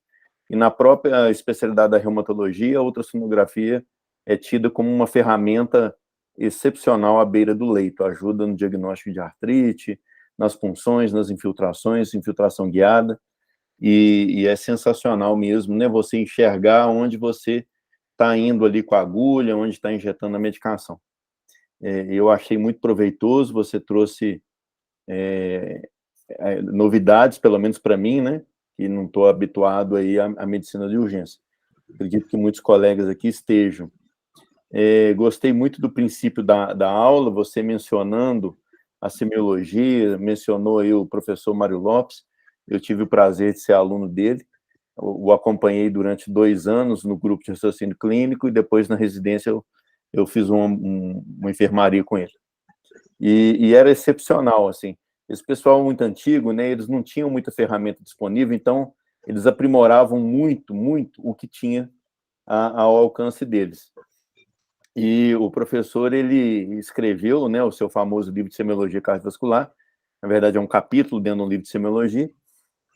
Speaker 1: e na própria especialidade da reumatologia, a ultrassonografia é tida como uma ferramenta excepcional à beira do leito, ajuda no diagnóstico de artrite, nas punções, nas infiltrações, infiltração guiada, e é sensacional mesmo, né, você enxergar onde você está indo ali com a agulha, onde está injetando a medicação. Eu achei muito proveitoso, você trouxe novidades, pelo menos para mim, né, que não estou habituado aí à medicina de urgência. Acredito que muitos colegas aqui estejam. Gostei muito do princípio da aula, você mencionando a semiologia, mencionou aí o professor Mário Lopes, eu tive o prazer de ser aluno dele, o acompanhei durante 2 anos no grupo de raciocínio clínico, e depois na residência eu fiz uma enfermaria com ele. E era excepcional, assim. Esse pessoal muito antigo, né, eles não tinham muita ferramenta disponível, então eles aprimoravam muito, muito o que tinha ao alcance deles. E o professor, ele escreveu, né, o seu famoso livro de semiologia cardiovascular, na verdade é um capítulo dentro de um livro de semiologia,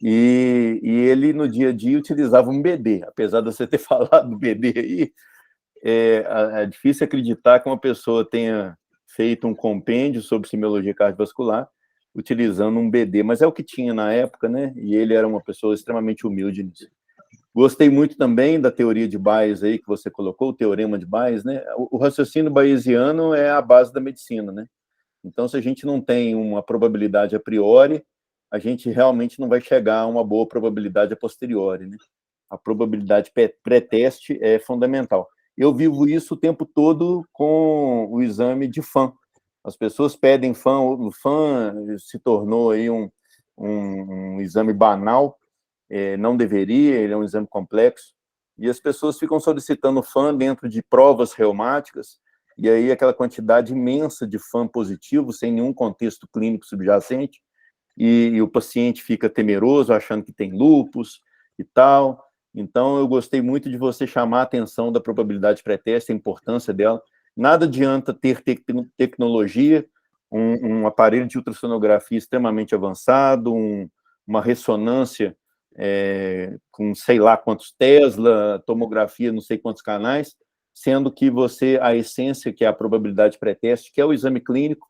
Speaker 1: e ele, no dia a dia, utilizava um BD. Apesar de você ter falado do BD aí, é difícil acreditar que uma pessoa tenha feito um compêndio sobre semiologia cardiovascular, utilizando um BD, mas é o que tinha na época, né? E ele era uma pessoa extremamente humilde nisso. Gostei muito também da teoria de Bayes aí que você colocou, o teorema de Bayes, né? O raciocínio bayesiano é a base da medicina, né? Então, se a gente não tem uma probabilidade a priori, a gente realmente não vai chegar a uma boa probabilidade a posteriori, né? A probabilidade pré-teste é fundamental. Eu vivo isso o tempo todo com o exame de FAM. As pessoas pedem FAM, o FAM se tornou aí um exame banal, não deveria, ele é um exame complexo, e as pessoas ficam solicitando FAM dentro de provas reumáticas, e aí aquela quantidade imensa de FAM positivo, sem nenhum contexto clínico subjacente, e o paciente fica temeroso, achando que tem lúpus e tal. Então, eu gostei muito de você chamar a atenção da probabilidade pré-teste, a importância dela. Nada adianta ter tecnologia, um aparelho de ultrassonografia extremamente avançado, uma ressonância com sei lá quantos Tesla, tomografia, não sei quantos canais, sendo que a essência, que é a probabilidade pré-teste, que é o exame clínico,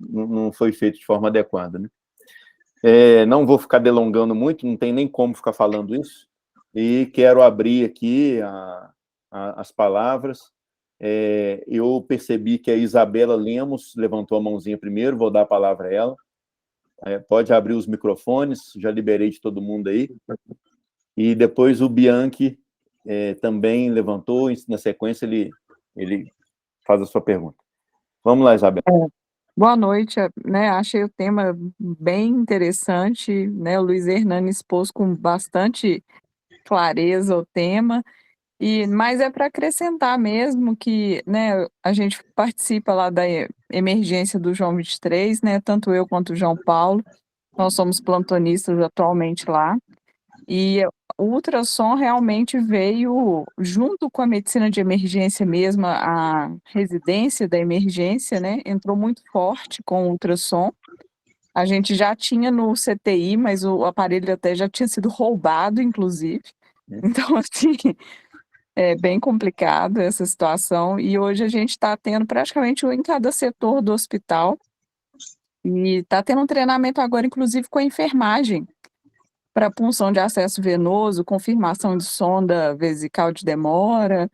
Speaker 1: não foi feito de forma adequada, né? Não vou ficar delongando muito, não tem nem como ficar falando isso, e quero abrir aqui as palavras. Eu percebi que a Isabela Lemos levantou a mãozinha primeiro, vou dar a palavra a ela. Pode abrir os microfones, já liberei de todo mundo aí. E depois o Bianchi também levantou, na sequência ele faz a sua pergunta. Vamos lá, Isabela.
Speaker 5: Boa noite, né? Achei o tema bem interessante, né? O Luiz Hernani expôs com bastante clareza o tema, mas é para acrescentar mesmo que, né, a gente participa lá da emergência do João 23, né? Tanto eu quanto o João Paulo, nós somos plantonistas atualmente lá, e o ultrassom realmente veio junto com a medicina de emergência mesmo, a residência da emergência, né? Entrou muito forte com o ultrassom. A gente já tinha no CTI, mas o aparelho até já tinha sido roubado, inclusive. Então, assim, é bem complicado essa situação. E hoje a gente está tendo praticamente um em cada setor do hospital. E está tendo um treinamento agora, inclusive, com a enfermagem, para punção de acesso venoso, confirmação de sonda vesical de demora,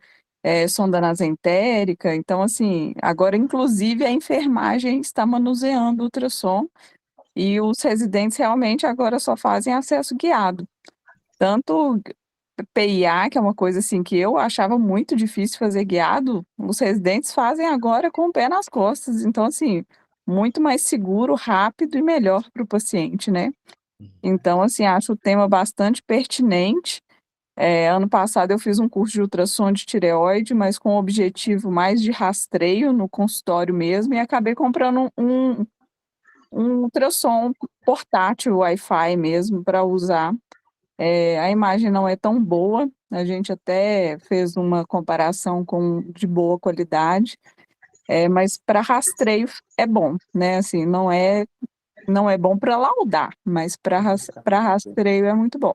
Speaker 5: sonda nasentérica. Então, assim, agora, inclusive, a enfermagem está manuseando o ultrassom e os residentes realmente agora só fazem acesso guiado. Tanto PIA, que é uma coisa assim que eu achava muito difícil fazer guiado, os residentes fazem agora com o pé nas costas. Então, assim, muito mais seguro, rápido e melhor para o paciente, né? Então, assim, acho o tema bastante pertinente. Ano passado eu fiz um curso de ultrassom de tireoide, mas com o objetivo mais de rastreio no consultório mesmo, e acabei comprando um ultrassom portátil Wi-Fi mesmo para usar. A imagem não é tão boa, a gente até fez uma comparação de boa qualidade, mas para rastreio é bom, né? Assim, não é bom para laudar, mas para rastreio é muito bom.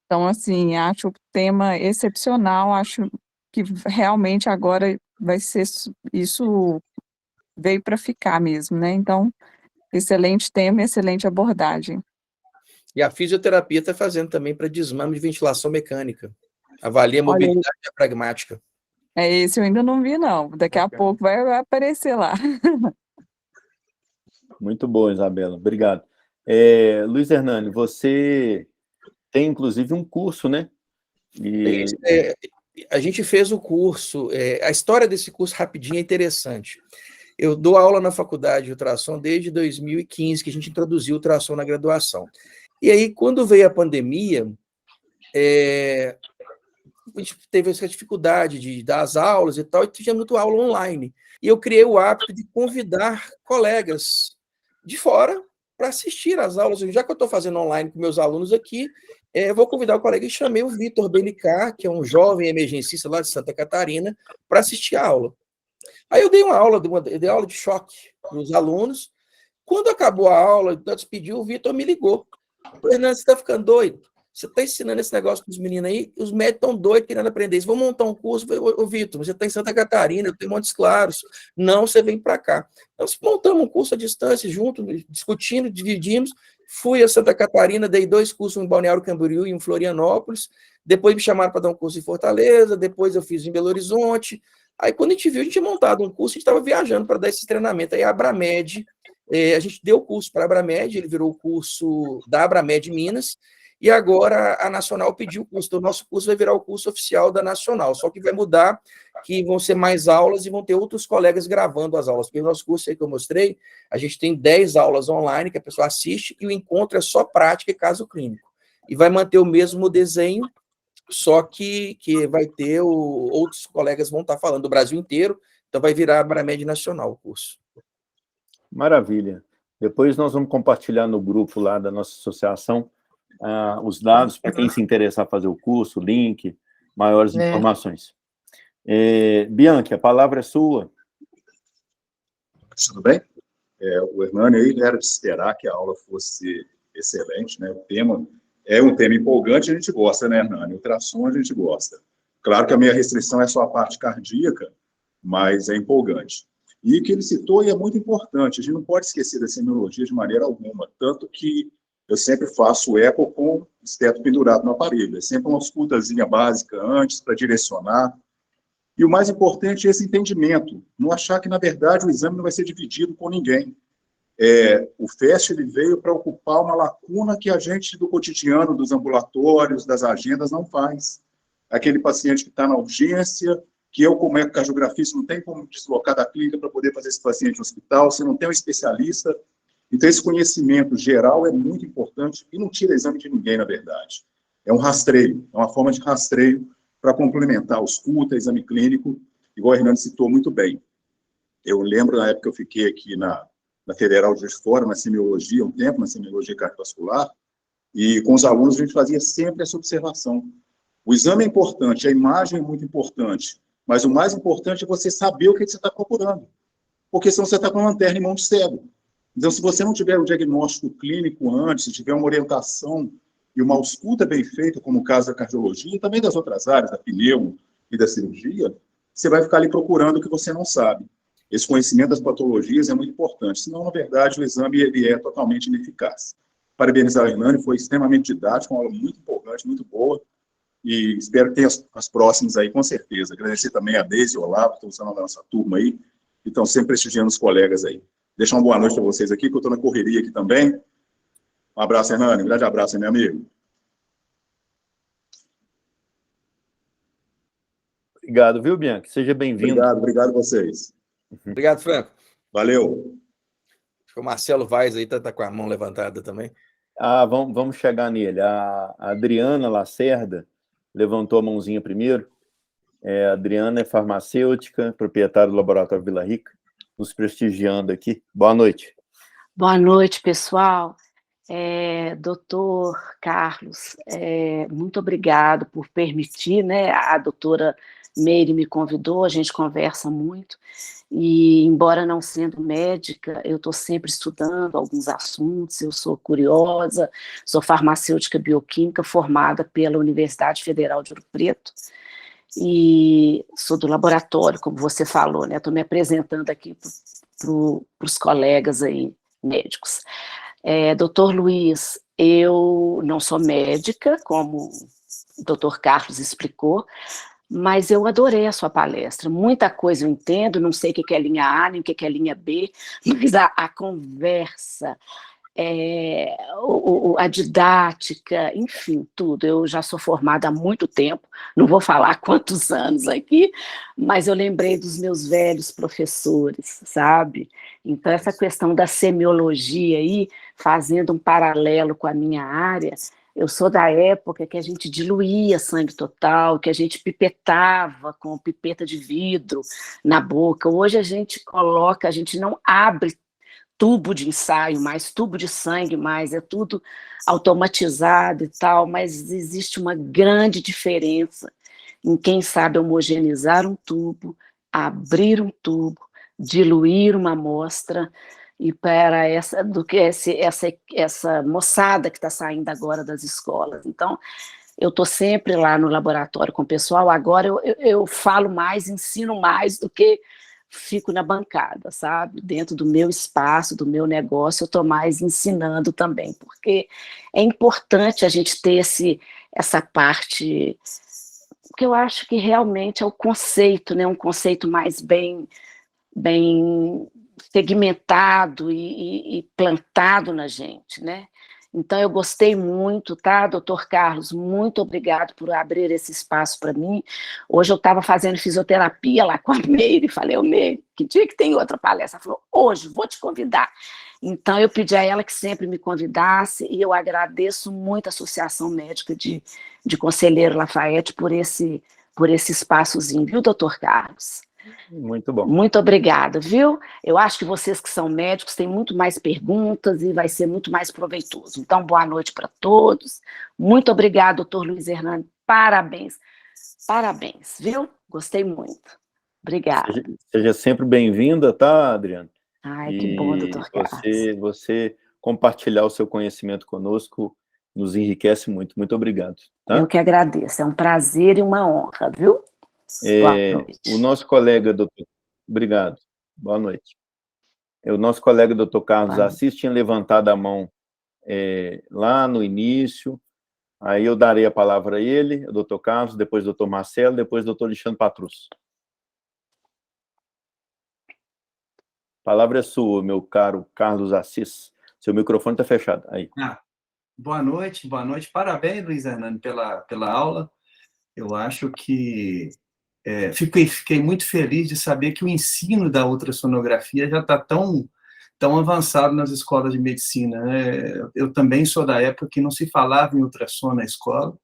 Speaker 5: Então, assim, acho o tema excepcional, acho que realmente agora vai ser isso veio para ficar mesmo, né? Então, excelente tema, excelente abordagem.
Speaker 2: E a fisioterapia está fazendo também para desmame de ventilação mecânica. Avalia a mobilidade diafragmática.
Speaker 5: Esse eu ainda não vi, não. Daqui a pouco vai aparecer lá.
Speaker 1: Muito bom, Isabela. Obrigado. Luiz Hernani, você tem, inclusive, um curso, né?
Speaker 2: A gente fez o curso. A história desse curso, rapidinho, é interessante. Eu dou aula na faculdade de ultrassom desde 2015, que a gente introduziu o ultrassom na graduação. E aí, quando veio a pandemia, a gente teve essa dificuldade de dar as aulas e tal, e tinha muito aula online. E eu criei o hábito de convidar colegas de fora para assistir às aulas. Já que eu estou fazendo online com meus alunos aqui, eu vou convidar o colega e chamei o Vitor Benicar, que é um jovem emergencista lá de Santa Catarina, para assistir a aula. Aí eu dei uma aula, dei aula de choque para os alunos. Quando acabou a aula, eu despedi, o Vitor me ligou. Fernando, você está ficando doido? você está ensinando esse negócio para os meninos aí, os médicos estão doidos querendo aprender isso. Vamos montar um curso. Ô, Vitor, você está em Santa Catarina, eu tenho Montes Claros. Não, você vem para cá. Nós montamos um curso à distância junto, discutindo, dividimos. Fui a Santa Catarina, dei 2 cursos em Balneário Camboriú e em Florianópolis. Depois me chamaram para dar um curso em Fortaleza. Depois eu fiz em Belo Horizonte. Aí, quando a gente viu, a gente tinha montado um curso, a gente estava viajando para dar esse treinamento. Aí, a Abramed, a gente deu o curso para a Abramed, ele virou o curso da Abramed Minas, e agora a Nacional pediu o curso. Então, o nosso curso vai virar o curso oficial da Nacional, só que vai mudar, que vão ser mais aulas e vão ter outros colegas gravando as aulas, porque o nosso curso aí que eu mostrei, a gente tem 10 aulas online que a pessoa assiste, e o encontro é só prática e caso clínico. E vai manter o mesmo desenho, só que vai ter, outros colegas vão estar falando do Brasil inteiro, então vai virar a Abramed Nacional o curso.
Speaker 1: Maravilha. Depois nós vamos compartilhar no grupo lá da nossa associação os dados para quem se interessar fazer o curso, o link, maiores informações. Bianchi, a palavra é sua.
Speaker 6: Tudo bem? O Hernani aí era de esperar que a aula fosse excelente, né? O tema é um tema empolgante, a gente gosta, né, Hernani? Ultrassom a gente gosta. Claro que a minha restrição é só a parte cardíaca, mas é empolgante. E o que ele citou, e é muito importante, a gente não pode esquecer da semiologia de maneira alguma, tanto que eu sempre faço eco com esteto pendurado no aparelho, é sempre uma auscultazinha básica antes, para direcionar. E o mais importante é esse entendimento, não achar que, na verdade, o exame não vai ser dividido com ninguém. O FAST ele veio para ocupar uma lacuna que a gente, do cotidiano, dos ambulatórios, das agendas, não faz. Aquele paciente que está na urgência, que eu, como ecocardiografista, não tenho como deslocar da clínica para poder fazer esse paciente no hospital, você não tem um especialista. Então, esse conhecimento geral é muito importante e não tira exame de ninguém, na verdade. É um rastreio, é uma forma de rastreio para complementar a ausculta, exame clínico, igual a Hernani citou muito bem. Eu lembro, na época que eu fiquei aqui na Federal de Juiz de Fora, na semiologia, um tempo, na semiologia cardiovascular, e com os alunos a gente fazia sempre essa observação. O exame é importante, a imagem é muito importante, mas o mais importante é você saber o que você está procurando, porque senão você está com a lanterna em mão de cego. Então, se você não tiver o diagnóstico clínico antes, se tiver uma orientação e uma ausculta bem feita, como o caso da cardiologia, e também das outras áreas, da pneu e da cirurgia, você vai ficar ali procurando o que você não sabe. Esse conhecimento das patologias é muito importante, senão, na verdade, o exame ele é totalmente ineficaz. Parabenizar o Hernani, foi extremamente didático, uma aula muito empolgante, muito boa, e espero que tenha as próximas aí, com certeza. Agradecer também a Deise e o Olavo, que estão usando a nossa turma aí, e estão sempre prestigiando os colegas aí. Deixar uma boa noite para vocês aqui, que eu estou na correria aqui também. Um abraço, Hernani, um grande abraço, meu amigo.
Speaker 1: Obrigado, viu, Bianchi? Seja bem-vindo.
Speaker 6: Obrigado a vocês.
Speaker 2: Obrigado, Franco.
Speaker 6: Valeu.
Speaker 2: Acho que o Marcelo Vaz aí está com a mão levantada também.
Speaker 1: Vamos chegar nele. A Adriana Lacerda levantou a mãozinha primeiro. A Adriana é farmacêutica, proprietária do Laboratório Vila Rica, nos prestigiando aqui. Boa noite.
Speaker 7: Boa noite, pessoal. Doutor Carlos, muito obrigado por permitir, né? A doutora Meire me convidou, a gente conversa muito, e embora não sendo médica, eu estou sempre estudando alguns assuntos, eu sou curiosa, sou farmacêutica bioquímica formada pela Universidade Federal de Ouro Preto, e sou do laboratório, como você falou, né? Estou me apresentando aqui para os colegas aí, médicos. Doutor Luiz, eu não sou médica, como o doutor Carlos explicou, mas eu adorei a sua palestra. Muita coisa eu entendo, não sei o que é linha A, nem o que é linha B, mas a conversa, a didática, enfim, tudo. Eu já sou formada há muito tempo, não vou falar quantos anos aqui, mas eu lembrei dos meus velhos professores, sabe? Então, essa questão da semiologia aí, fazendo um paralelo com a minha área, eu sou da época que a gente diluía sangue total, que a gente pipetava com pipeta de vidro na boca. Hoje a gente não abre tubo de ensaio mais, tubo de sangue mais, é tudo automatizado e tal, mas existe uma grande diferença em quem sabe homogeneizar um tubo, abrir um tubo, diluir uma amostra e para essa moçada que está saindo agora das escolas. Então, eu estou sempre lá no laboratório com o pessoal, agora eu falo mais, ensino mais do que fico na bancada, sabe? Dentro do meu espaço, do meu negócio, eu estou mais ensinando também, porque é importante a gente ter essa parte, que eu acho que realmente é o conceito, né? Um conceito mais bem segmentado e plantado na gente, né? Então, eu gostei muito, tá, doutor Carlos? Muito obrigado por abrir esse espaço para mim. Hoje eu estava fazendo fisioterapia lá com a Meire, falei, Meire, que dia que tem outra palestra? Ela falou, hoje, vou te convidar. Então, eu pedi a ela que sempre me convidasse, e eu agradeço muito a Associação Médica de Conselheiro Lafayette por esse espaçozinho, viu, doutor Carlos?
Speaker 1: Muito bom.
Speaker 7: Muito obrigada, viu? Eu acho que vocês que são médicos têm muito mais perguntas e vai ser muito mais proveitoso. Então, boa noite para todos. Muito obrigada, doutor Luiz Hernani. Parabéns. Parabéns, viu? Gostei muito. Obrigada.
Speaker 1: Seja sempre bem-vinda, tá, Adriana?
Speaker 7: Ai, que bom, doutor Carlos.
Speaker 1: Você compartilhar o seu conhecimento conosco nos enriquece muito. Muito obrigado. Tá?
Speaker 7: Eu que agradeço. É um prazer e uma honra, viu?
Speaker 1: O nosso colega, doutor... Obrigado. Boa noite. O nosso colega, doutor Carlos Assis, tinha levantado a mão lá no início, aí eu darei a palavra a ele, o doutor Carlos, depois o doutor Marcelo, depois o doutor Alexandre Patrus. A palavra é sua, meu caro Carlos Assis. Seu microfone está fechado. Aí.
Speaker 8: Boa noite. Parabéns, Luiz Hernani, pela aula. Eu acho que fiquei muito feliz de saber que o ensino da ultrassonografia já está tão avançado nas escolas de medicina, né? Eu também sou da época que não se falava em ultrassom na escola.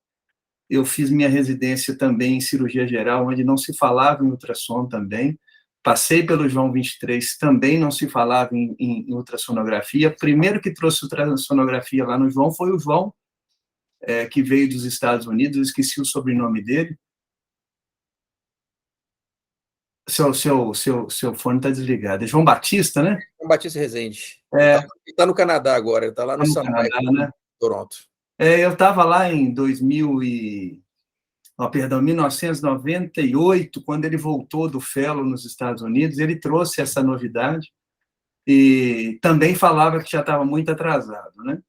Speaker 8: Eu fiz minha residência também em cirurgia geral, onde não se falava em ultrassom também. Passei pelo João 23, também não se falava em ultrassonografia. Primeiro que trouxe ultrassonografia lá no João foi o João, que veio dos Estados Unidos, eu esqueci o sobrenome dele. Seu fone está desligado. É João Batista, né?
Speaker 2: João Batista Rezende. Ele está no Canadá agora, ele está lá no Canadá, né? Toronto.
Speaker 8: Eu estava lá em 1998, quando ele voltou do fellow nos Estados Unidos, ele trouxe essa novidade e também falava que já estava muito atrasado, né?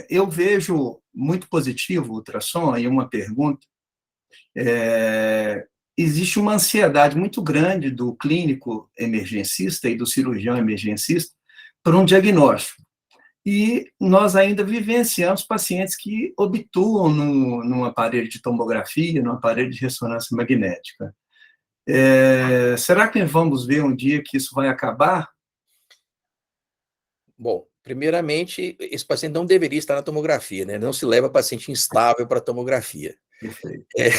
Speaker 8: Eu vejo muito positivo o ultrassom, aí uma pergunta. Existe uma ansiedade muito grande do clínico emergencista e do cirurgião emergencista por um diagnóstico. E nós ainda vivenciamos pacientes que obtuam num aparelho de tomografia, num aparelho de ressonância magnética. Será que vamos ver um dia que isso vai acabar?
Speaker 2: Bom, primeiramente, esse paciente não deveria estar na tomografia, né? Não se leva paciente instável para tomografia.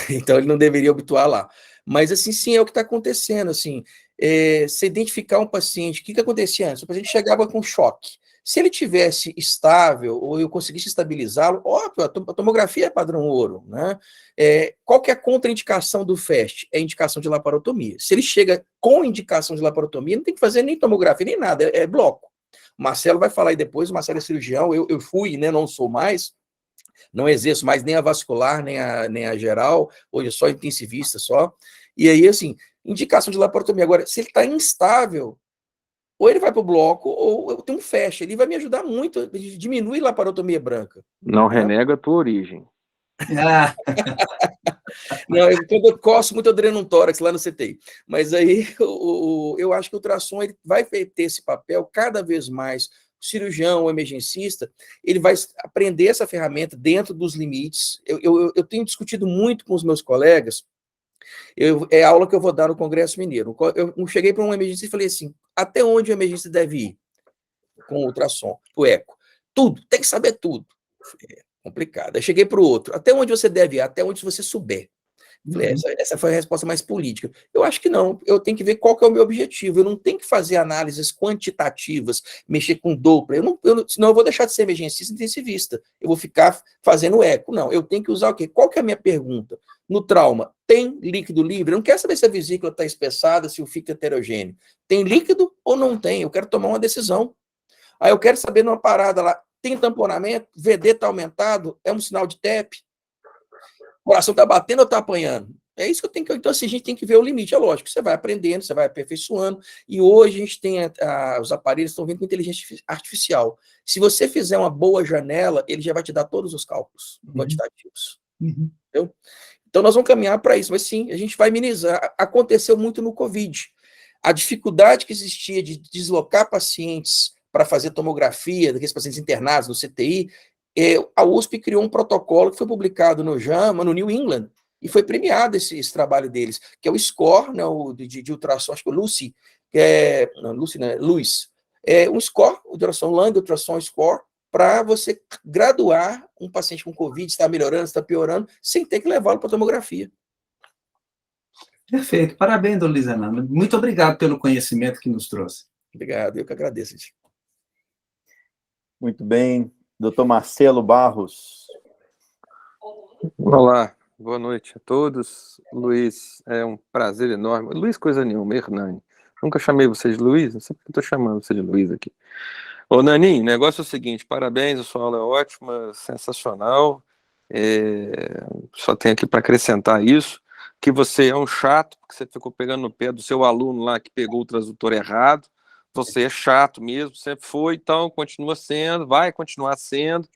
Speaker 2: Então, ele não deveria obtuar lá. Mas, assim, sim, é o que está acontecendo, assim. Se identificar um paciente, o que acontecia antes? O paciente chegava com choque. Se ele tivesse estável, ou eu conseguisse estabilizá-lo, óbvio, a tomografia é padrão ouro, né? Qual que é a contraindicação do FAST? É indicação de laparotomia. Se ele chega com indicação de laparotomia, não tem que fazer nem tomografia, nem nada, é bloco. O Marcelo vai falar aí depois, o Marcelo é cirurgião, eu fui, né, não sou mais, não exerço mais nem a vascular, nem a geral, hoje é só intensivista só, e aí, assim, indicação de laparotomia. Agora, se ele está instável, ou ele vai para o bloco, ou eu tenho um FAST, ele vai me ajudar muito, diminui a laparotomia branca.
Speaker 9: Não renega a tua origem.
Speaker 2: Não, eu coço muito adrenum-tórax lá no CTI, mas aí eu acho que o ultrassom ele vai ter esse papel cada vez mais. O cirurgião, o emergencista, ele vai aprender essa ferramenta dentro dos limites. Eu tenho discutido muito com os meus colegas, é a aula que eu vou dar no Congresso Mineiro. Eu cheguei para um emergencista e falei assim, até onde o emergencista deve ir com o ultrassom, o eco? Tudo, tem que saber tudo. Complicado. Aí cheguei para o outro, até onde você deve ir? Até onde você souber. Falei, essa foi a resposta mais política. Eu acho que não, eu tenho que ver qual que é o meu objetivo, eu não tenho que fazer análises quantitativas, mexer com Doppler, senão eu vou deixar de ser emergencista intensivista, eu vou ficar fazendo eco. Não, eu tenho que usar o quê? Qual que é a minha pergunta? No trauma, tem líquido livre? Eu não quero saber se a vesícula está espessada, se o fígado é heterogêneo. Tem líquido ou não tem? Eu quero tomar uma decisão. Aí eu quero saber numa parada lá, tem tamponamento? VD está aumentado? É um sinal de TEP? O coração está batendo ou está apanhando? É isso que eu tenho que... Então, assim, a gente tem que ver o limite. É lógico, você vai aprendendo, você vai aperfeiçoando, e hoje a gente tem os aparelhos estão vindo com inteligência artificial. Se você fizer uma boa janela, ele já vai te dar todos os cálculos quantitativos. Entendeu? Então, nós vamos caminhar para isso, mas sim, a gente vai minimizar. Aconteceu muito no Covid. A dificuldade que existia de deslocar pacientes para fazer tomografia, daqueles pacientes internados no CTI, a USP criou um protocolo que foi publicado no JAMA, no New England, e foi premiado esse trabalho deles, que é o SCORE, né, de ultrassom, acho que é o Lucy, Luiz, um SCORE, ultrassom Lung, ultrassom SCORE, para você graduar um paciente com Covid, está melhorando, está piorando, sem ter que levá-lo para tomografia.
Speaker 8: Perfeito. Parabéns, Luiz Hernando. Muito obrigado pelo conhecimento que nos trouxe.
Speaker 2: Obrigado, eu que agradeço. Gente.
Speaker 1: Muito bem. Doutor Marcelo Barros.
Speaker 9: Olá, boa noite a todos. Luiz, é um prazer enorme. Luiz, coisa nenhuma, Hernani. Nunca chamei você de Luiz, não sei porque estou chamando você de Luiz aqui. Ô, Naninho, o negócio é o seguinte, parabéns, a sua aula é ótima, sensacional. Só tenho aqui para acrescentar isso, que você é um chato, porque você ficou pegando no pé do seu aluno lá que pegou o transdutor errado. Você é chato mesmo, sempre foi, então continua sendo, vai continuar sendo.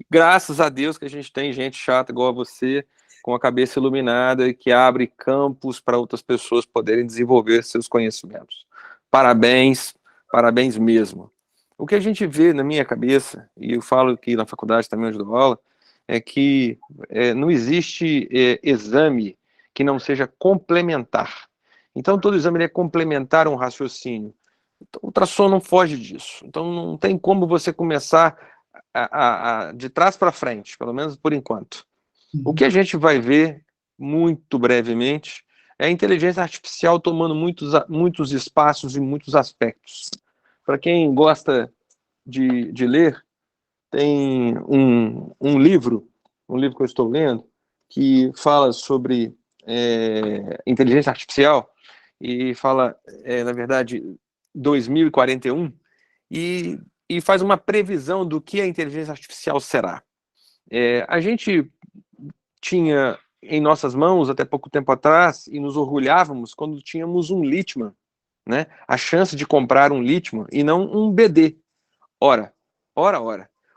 Speaker 9: Graças a Deus que a gente tem gente chata igual a você, com a cabeça iluminada e que abre campos para outras pessoas poderem desenvolver seus conhecimentos. Parabéns, parabéns mesmo. O que a gente vê na minha cabeça, e eu falo aqui na faculdade também onde dou aula, é que não existe exame que não seja complementar. Então, todo exame é complementar um raciocínio. Então, o ultrassom não foge disso. Então, não tem como você começar de trás para frente, pelo menos por enquanto. O que a gente vai ver, muito brevemente, é a inteligência artificial tomando muitos espaços e muitos aspectos. Para quem gosta de ler, tem um livro que eu estou lendo, que fala sobre inteligência artificial, e fala, na verdade, 2041, e faz uma previsão do que a inteligência artificial será. A gente tinha em nossas mãos, até pouco tempo atrás, e nos orgulhávamos quando tínhamos um Littmann, né? A chance de comprar um Littmann e não um BD. Ora,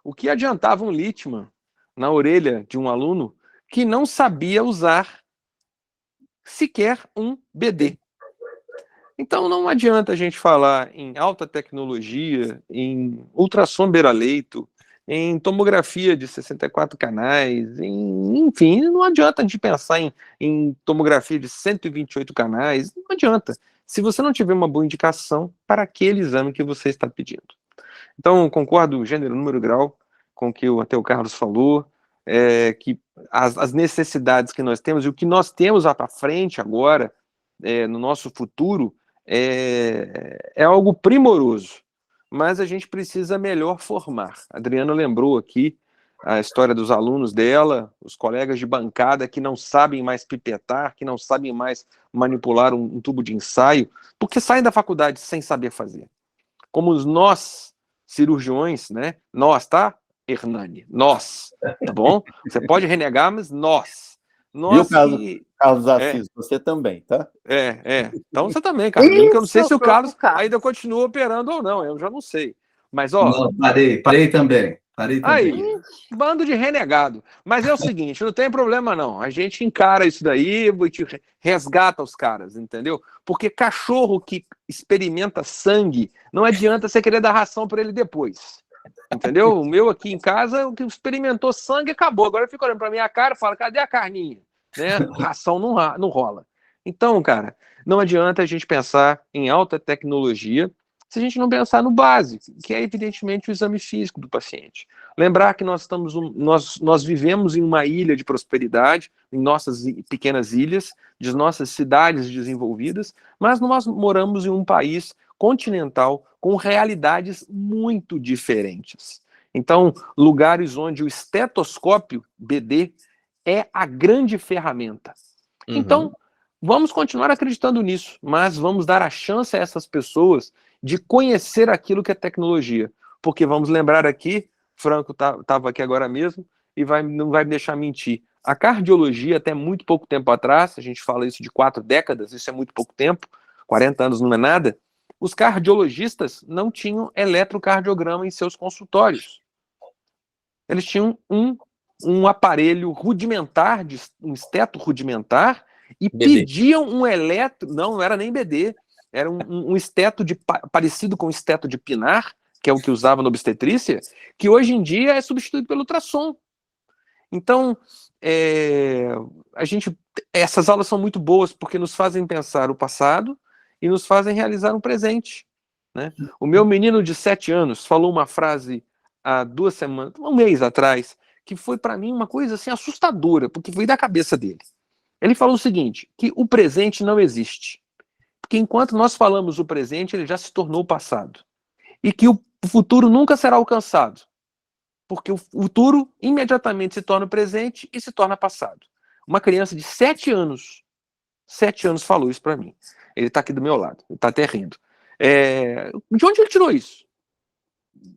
Speaker 9: o que adiantava um Littmann na orelha de um aluno que não sabia usar sequer um BD? Então não adianta a gente falar em alta tecnologia, em ultrassom beira-leito, em tomografia de 64 canais, enfim, não adianta a gente pensar em tomografia de 128 canais, não adianta. Se você não tiver uma boa indicação para aquele exame que você está pedindo. Então, concordo gênero, número, grau com o que até o Carlos falou, que as necessidades que nós temos e o que nós temos lá para frente agora, no nosso futuro, é algo primoroso, mas a gente precisa melhor formar. A Adriana lembrou aqui a história dos alunos dela, os colegas de bancada que não sabem mais pipetar, que não sabem mais manipular um tubo de ensaio, porque saem da faculdade sem saber fazer. Como nós, cirurgiões, né? Nós, tá, Hernani? Nós, tá bom? Você pode renegar, mas nós.
Speaker 1: Viu, Carlos Assis? Você também, tá?
Speaker 9: Então você também, Carlos. Mesmo que eu não sei se o Carlos ainda continua operando ou não, eu já não sei. Mas, ó...
Speaker 8: Não, parei também.
Speaker 9: Aí, bando de renegado. Mas é o seguinte, não tem problema não. A gente encara isso daí e resgata os caras, entendeu? Porque cachorro que experimenta sangue, não adianta você querer dar ração para ele depois. Entendeu? O meu aqui em casa, o que experimentou sangue, acabou. Agora eu fico olhando pra minha cara e falo, cadê a carninha? Né? Ração não rola. Então, cara, não adianta a gente pensar em alta tecnologia se a gente não pensar no básico, que é evidentemente o exame físico do paciente. Lembrar que nós vivemos em uma ilha de prosperidade, em nossas pequenas ilhas, de nossas cidades desenvolvidas, mas nós moramos em um país continental com realidades muito diferentes. Então, lugares onde o estetoscópio BD é a grande ferramenta. Então, vamos continuar acreditando nisso, mas vamos dar a chance a essas pessoas de conhecer aquilo que é tecnologia. Porque vamos lembrar aqui, Franco estava aqui agora mesmo, e não vai me deixar mentir. A cardiologia, até muito pouco tempo atrás, a gente fala isso de 4 décadas, isso é muito pouco tempo, 40 anos não é nada, os cardiologistas não tinham eletrocardiograma em seus consultórios. Eles tinham um aparelho rudimentar, um esteto rudimentar, e
Speaker 2: BD.
Speaker 9: pediam um não era nem BD, era um esteto parecido com o esteto de Pinar, que é o que usava na obstetrícia, que hoje em dia é substituído pelo ultrassom. Então, essas aulas são muito boas porque nos fazem pensar o passado e nos fazem realizar um presente, né? O meu menino de 7 anos falou uma frase há 2 semanas, um mês atrás, que foi para mim uma coisa assim assustadora, porque veio da cabeça dele. Ele falou o seguinte, que o presente não existe. Porque enquanto nós falamos o presente, ele já se tornou o passado. E que o futuro nunca será alcançado. Porque o futuro imediatamente se torna presente e se torna passado. Uma criança de 7 anos falou isso para mim. Ele está aqui do meu lado, ele está até rindo. De onde ele tirou isso?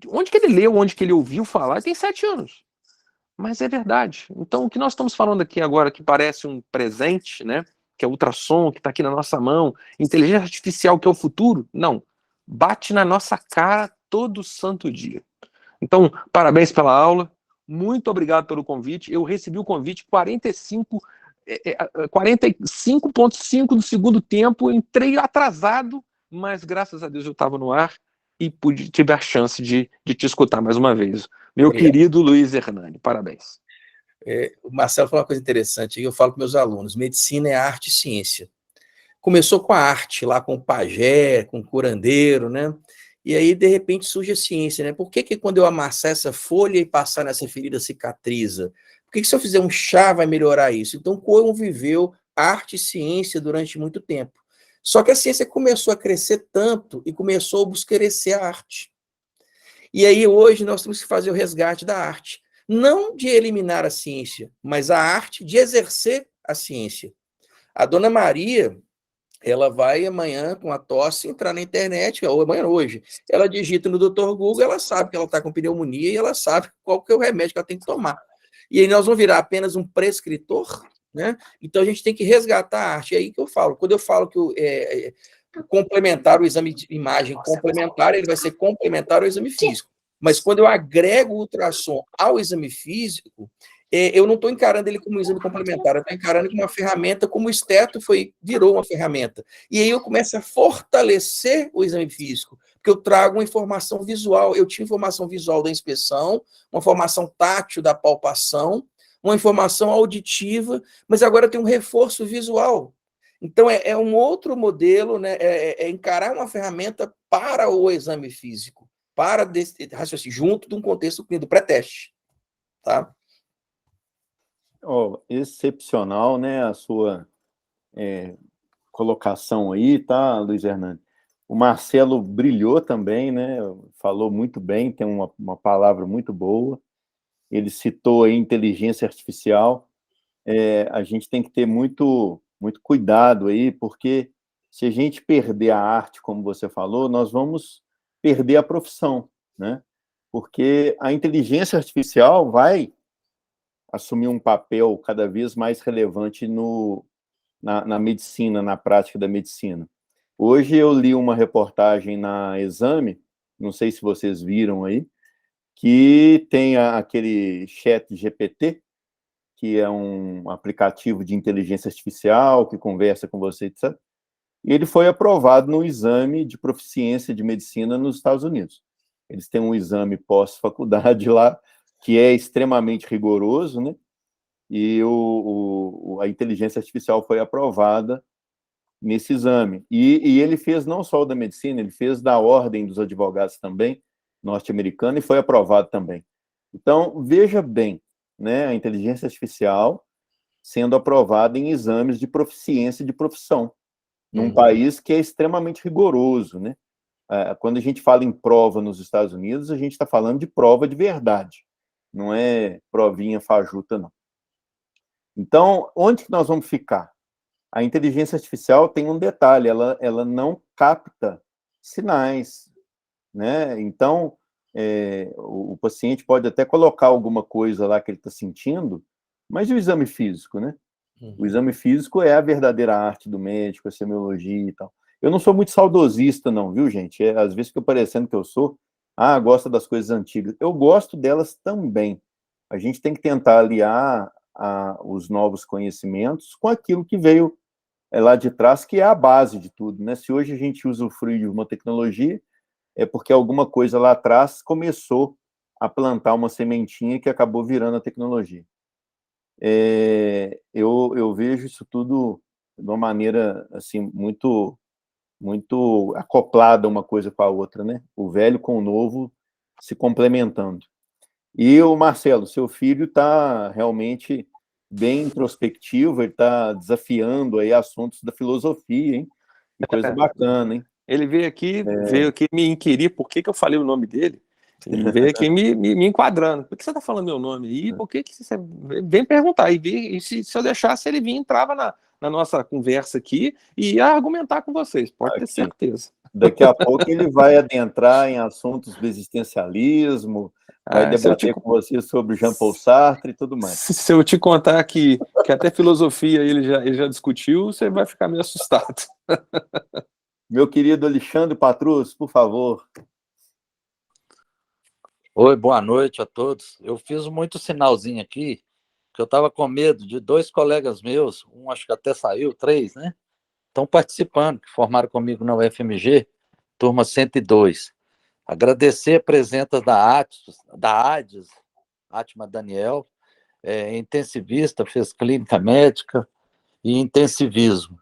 Speaker 9: Onde que ele leu, onde que ele ouviu falar? Ele tem 7 anos. Mas é verdade. Então, o que nós estamos falando aqui agora, que parece um presente, né? Que é ultrassom, que está aqui na nossa mão, inteligência artificial, que é o futuro, não. Bate na nossa cara todo santo dia. Então, parabéns pela aula, muito obrigado pelo convite. Eu recebi o convite 45,5 do segundo tempo, entrei atrasado, mas graças a Deus eu estava no ar e tive a chance de te escutar mais uma vez. Meu
Speaker 2: Obrigado.
Speaker 9: querido Luiz Hernani, parabéns.
Speaker 2: O Marcelo falou uma coisa interessante, eu falo para meus alunos, medicina é arte e ciência. Começou com a arte, lá com o pajé, com o curandeiro, né? E aí, de repente, surge a ciência, né? Por que quando eu amassar essa folha e passar nessa ferida cicatriza? Por que se eu fizer um chá vai melhorar isso? Então, conviveu arte e ciência durante muito tempo. Só que a ciência começou a crescer tanto e começou a obscurecer a arte. E aí, hoje, nós temos que fazer o resgate da arte. Não de eliminar a ciência, mas a arte de exercer a ciência. A dona Maria, ela vai amanhã com a tosse entrar na internet, ou amanhã hoje, ela digita no Dr. Google, ela sabe que ela está com pneumonia e ela sabe qual que é o remédio que ela tem que tomar. E aí nós vamos virar apenas um prescritor, né? Então a gente tem que resgatar a arte. É aí que eu falo. Quando eu falo que complementar o exame de imagem complementar, ele vai ser complementar ao exame físico. Mas quando eu agrego o ultrassom ao exame físico, eu não estou encarando ele como um exame complementar, eu estou encarando como uma ferramenta, como o esteto virou uma ferramenta. E aí eu começo a fortalecer o exame físico, porque eu trago uma informação visual. Eu tinha informação visual da inspeção, uma informação tátil da palpação, uma informação auditiva, mas agora eu tenho um reforço visual. Então, é um outro modelo, né? Encarar uma ferramenta para o exame físico, para raciocínio, junto de um contexto clínico, pré-teste. Tá?
Speaker 1: Excepcional, né, a sua colocação aí, tá, Luiz Hernani? O Marcelo brilhou também, né, falou muito bem, tem uma palavra muito boa. Ele citou aí inteligência artificial. A gente tem que ter muito cuidado aí, porque se a gente perder a arte, como você falou, nós vamos perder a profissão, né? Porque a inteligência artificial vai assumir um papel cada vez mais relevante na medicina, na prática da medicina. Hoje eu li uma reportagem na Exame, não sei se vocês viram aí, que tem aquele chat GPT, que é um aplicativo de inteligência artificial que conversa com você, etc. E ele foi aprovado no exame de proficiência de medicina nos Estados Unidos. Eles têm um exame pós-faculdade lá, que é extremamente rigoroso, né? E a inteligência artificial foi aprovada nesse exame. E ele fez não só o da medicina, ele fez da Ordem dos Advogados também, norte-americana, e foi aprovado também. Então, veja bem, né, a inteligência artificial sendo aprovada em exames de proficiência de profissão, num país que é extremamente rigoroso, né? Quando a gente fala em prova nos Estados Unidos, a gente está falando de prova de verdade, não é provinha fajuta, não. Então, onde que nós vamos ficar? A inteligência artificial tem um detalhe, ela não capta sinais, né? Então, o paciente pode até colocar alguma coisa lá que ele está sentindo, mas e o exame físico, né? O exame físico é a verdadeira arte do médico, a semiologia e tal. Eu não sou muito saudosista, não, viu, gente? Às vezes fica parecendo que eu sou, gosta das coisas antigas. Eu gosto delas também. A gente tem que tentar aliar os novos conhecimentos com aquilo que veio lá de trás, que é a base de tudo, né? Se hoje a gente usufrui de uma tecnologia, é porque alguma coisa lá atrás começou a plantar uma sementinha que acabou virando a tecnologia. Eu vejo isso tudo de uma maneira assim muito acoplada uma coisa com a outra, né? O velho com o novo se complementando. E o Marcelo, seu filho está realmente bem introspectivo, ele está desafiando aí assuntos da filosofia, hein? Que coisa bacana, hein?
Speaker 9: Ele veio aqui me inquirir por que eu falei o nome dele. Ele veio aqui me enquadrando. Por que você está falando meu nome? E por que você vem perguntar? E se eu deixasse, ele vinha, entrava na nossa conversa aqui e ia argumentar com vocês, pode ter certeza.
Speaker 1: Daqui a pouco ele vai adentrar em assuntos do existencialismo, vai debater com você sobre Jean-Paul Sartre e tudo mais.
Speaker 9: Se eu te contar que até filosofia ele já discutiu, você vai ficar meio assustado.
Speaker 1: Meu querido Alexandre Patrus, por favor.
Speaker 10: Oi, boa noite a todos. Eu fiz muito sinalzinho aqui, que eu estava com medo de 2 colegas meus, um acho que até saiu, 3, né? Estão participando, que formaram comigo na UFMG, turma 102. Agradecer a presença da ADES, Atma Daniel, intensivista, fez clínica médica e intensivismo.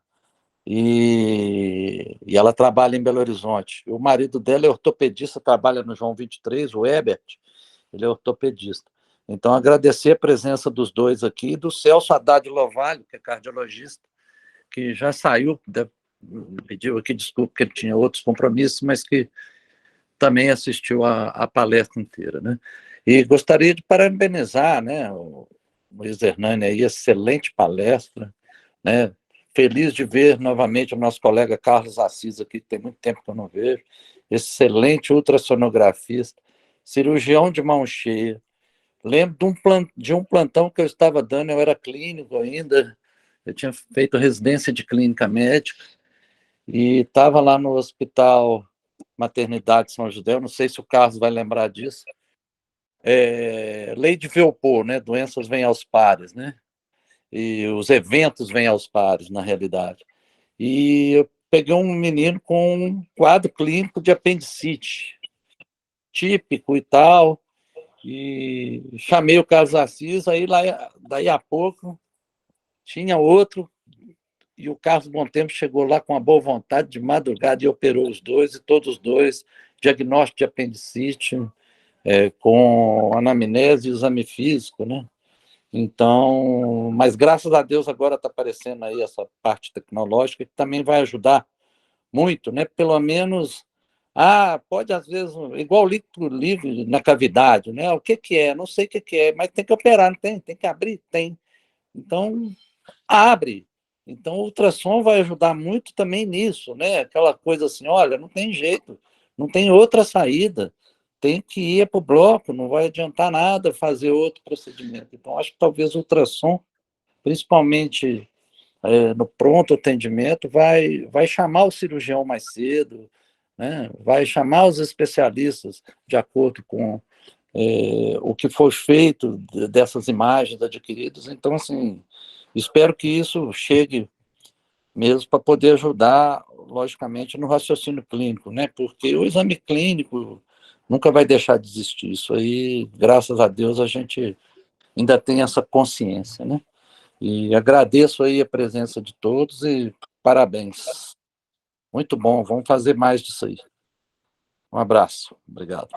Speaker 10: E ela trabalha em Belo Horizonte. O marido dela é ortopedista, trabalha no João 23, o Ebert, ele é ortopedista. Então, agradecer a presença dos dois aqui, do Celso Haddad Lovalho, que é cardiologista, que já saiu, pediu aqui desculpa que ele tinha outros compromissos, mas que também assistiu a palestra inteira, né? E gostaria de parabenizar, né, o Luiz Hernani aí, excelente palestra, né? Feliz de ver novamente o nosso colega Carlos Assis aqui, que tem muito tempo que eu não vejo, excelente ultrassonografista, cirurgião de mão cheia. Lembro de um plantão que eu estava dando, eu era clínico ainda, eu tinha feito residência de clínica médica, e estava lá no Hospital Maternidade São José, eu não sei se o Carlos vai lembrar disso, lei de Velpor, né? Doenças vêm aos pares, né? E os eventos vêm aos pares, na realidade. E eu peguei um menino com um quadro clínico de apendicite, típico e tal, e chamei o Carlos Assis, aí lá, daí a pouco tinha outro, e o Carlos Bontempo chegou lá com uma boa vontade, de madrugada, e operou os dois, e todos os dois, diagnóstico de apendicite, com anamnese e exame físico, né? Então, mas graças a Deus agora está aparecendo aí essa parte tecnológica que também vai ajudar muito, né? Pelo menos, pode às vezes, igual líquido livre na cavidade, né? O que é? Não sei o que é, mas tem que operar, não tem? Tem que abrir? Tem. Então, abre. Então, o ultrassom vai ajudar muito também nisso, né? Aquela coisa assim, olha, não tem jeito, não tem outra saída, tem que ir para o bloco, não vai adiantar nada fazer outro procedimento. Então, acho que talvez o ultrassom, principalmente no pronto atendimento, vai chamar o cirurgião mais cedo, né? Vai chamar os especialistas de acordo com o que foi feito dessas imagens adquiridas. Então, assim, espero que isso chegue mesmo para poder ajudar, logicamente, no raciocínio clínico, né? Porque o exame clínico nunca vai deixar de existir. Isso aí, graças a Deus, a gente ainda tem essa consciência, né? E agradeço aí a presença de todos e parabéns. Muito bom, vamos fazer mais disso aí. Um abraço, obrigado.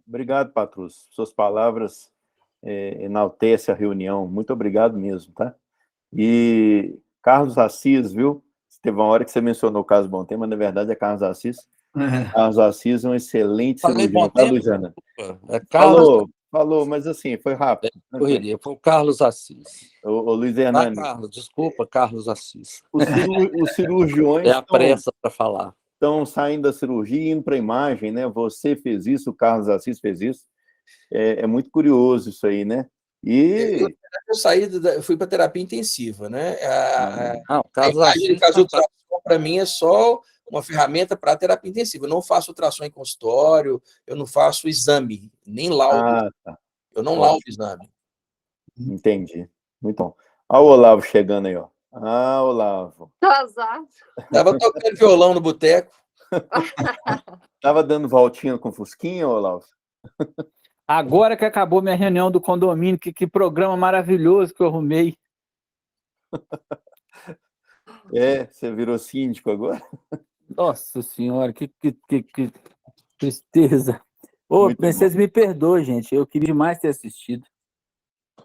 Speaker 1: Obrigado, Patrus. Suas palavras enaltecem a reunião. Muito obrigado mesmo, tá? E Carlos Assis, viu? Teve uma hora que você mencionou o Carlos Bom Tempo, mas na verdade é Carlos Assis. Carlos Assis é um excelente
Speaker 10: Falei
Speaker 1: cirurgião,
Speaker 10: Bom
Speaker 1: tá,
Speaker 10: Tempo?
Speaker 1: Luiziana?
Speaker 10: É Carlos.
Speaker 1: Falou, mas assim, foi rápido.
Speaker 10: Correria, foi o Carlos Assis.
Speaker 1: Ô Luiz
Speaker 10: Tá,
Speaker 1: Hernani,
Speaker 10: Carlos, desculpa, Carlos Assis.
Speaker 1: os cirurgiões
Speaker 10: É a pressa para falar.
Speaker 1: estão saindo da cirurgia e indo para a imagem, né? Você fez isso, o Carlos Assis fez isso. É muito curioso isso aí, né? E
Speaker 2: Eu fui para terapia intensiva, né?
Speaker 10: Não,
Speaker 2: A
Speaker 10: Carlos
Speaker 2: imagem de
Speaker 10: Assis.
Speaker 2: fazer ultrassom, para mim, é só uma ferramenta para terapia intensiva. Eu não faço ultrassom em consultório, eu não faço exame, nem laudo.
Speaker 1: tá.
Speaker 2: Eu não laudo o exame.
Speaker 1: Entendi. Muito bom. Olha o Olavo chegando aí, ó. Ah, Olavo.
Speaker 11: Azar.
Speaker 2: Estava tocando violão no boteco.
Speaker 1: Tava dando voltinha com Fusquinha, Olavo?
Speaker 12: Agora que acabou minha reunião do condomínio, que programa maravilhoso que eu arrumei.
Speaker 1: Você virou síndico agora?
Speaker 12: Nossa senhora, que tristeza. Ô, vocês me perdoem, gente. Eu queria mais ter assistido.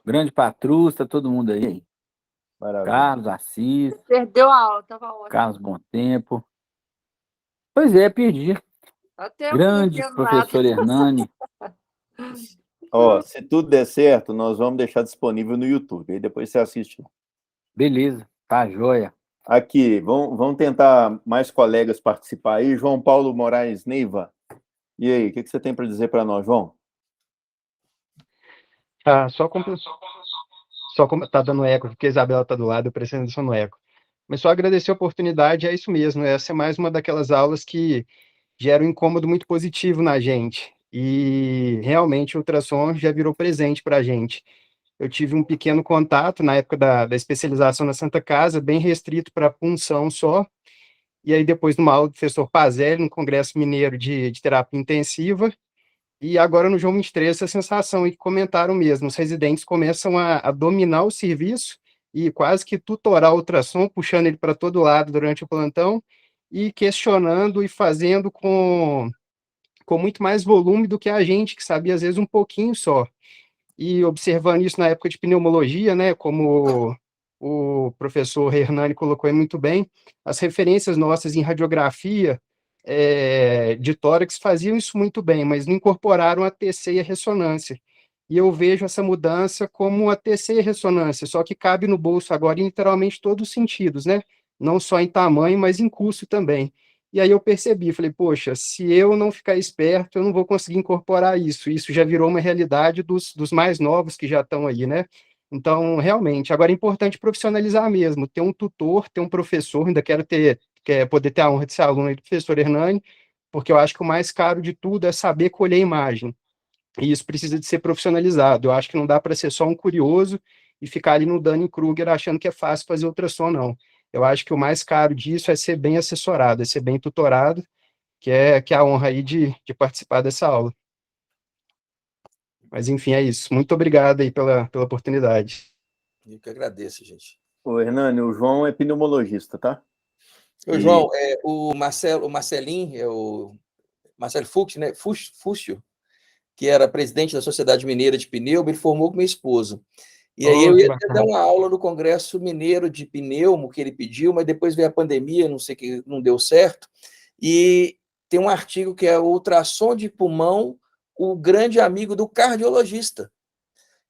Speaker 12: Grande Patrus, tá todo mundo aí.
Speaker 1: Maravilha.
Speaker 12: Carlos Assis.
Speaker 11: Perdeu a aula, tava ótimo.
Speaker 12: Carlos Bom Tempo. Pois é, perdi.
Speaker 11: Até
Speaker 12: Grande professor Hernani.
Speaker 1: Ó, se tudo der certo, nós vamos deixar disponível no YouTube. Aí depois você assiste.
Speaker 12: Beleza, tá joia.
Speaker 1: Aqui, vamos tentar mais colegas participar aí. João Paulo Moraes Neiva. E aí, o que você tem para dizer para nós, João?
Speaker 13: Só como tá dando eco, porque a Isabela tá do lado, eu prestando atenção no eco. Mas só agradecer a oportunidade, é isso mesmo. Essa é mais uma daquelas aulas que gera um incômodo muito positivo na gente. E realmente o ultrassom já virou presente para a gente. Eu tive um pequeno contato na época da especialização na Santa Casa, bem restrito para punção só. E aí depois numa aula do professor Pazelli, no Congresso Mineiro de Terapia Intensiva. E agora no João 23, essa sensação aí que comentaram mesmo, os residentes começam a dominar o serviço e quase que tutorar o ultrassom, puxando ele para todo lado durante o plantão e questionando e fazendo com muito mais volume do que a gente, que sabia às vezes um pouquinho só. E observando isso na época de pneumologia, né, como o professor Hernani colocou aí muito bem, as referências nossas em radiografia de tórax faziam isso muito bem, mas não incorporaram a TC e a ressonância. E eu vejo essa mudança como a TC e a ressonância, só que cabe no bolso agora em literalmente todos os sentidos, né? Não só em tamanho, mas em custo também. E aí eu percebi, falei, poxa, se eu não ficar esperto, eu não vou conseguir incorporar isso. Isso já virou uma realidade dos mais novos que já estão aí, né? Então, realmente, agora é importante profissionalizar mesmo, ter um tutor, ter um professor, ainda quero poder ter a honra de ser aluno do professor Hernani, porque eu acho que o mais caro de tudo é saber colher a imagem. E isso precisa de ser profissionalizado. Eu acho que não dá para ser só um curioso e ficar ali no Dunning-Kruger achando que é fácil fazer ultrassom, não. Eu acho que o mais caro disso é ser bem assessorado, é ser bem tutorado, que é a honra aí de participar dessa aula. Mas, enfim, é isso. Muito obrigado aí pela oportunidade.
Speaker 2: Eu que agradeço, gente.
Speaker 1: Ô, Hernani, o João é pneumologista, tá?
Speaker 2: João, o Marcelinho, o Marcelo Fux, né? Fúcio, que era presidente da Sociedade Mineira de Pneumo, ele formou com minha esposa. E aí eu ia dar uma aula no Congresso Mineiro de Pneumo, que ele pediu, mas depois veio a pandemia, não sei que não deu certo. E tem um artigo que é o ultrassom de pulmão, o grande amigo do cardiologista.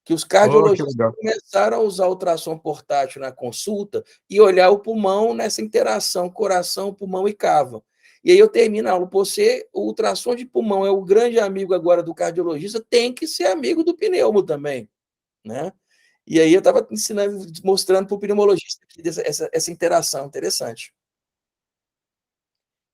Speaker 2: Que os cardiologistas começaram a usar o ultrassom portátil na consulta e olhar o pulmão nessa interação coração, pulmão e cava. E aí eu termino a aula, o ultrassom de pulmão é o grande amigo agora do cardiologista, tem que ser amigo do pneumo também, né? E aí eu estava ensinando, mostrando para o pneumologista essa interação interessante.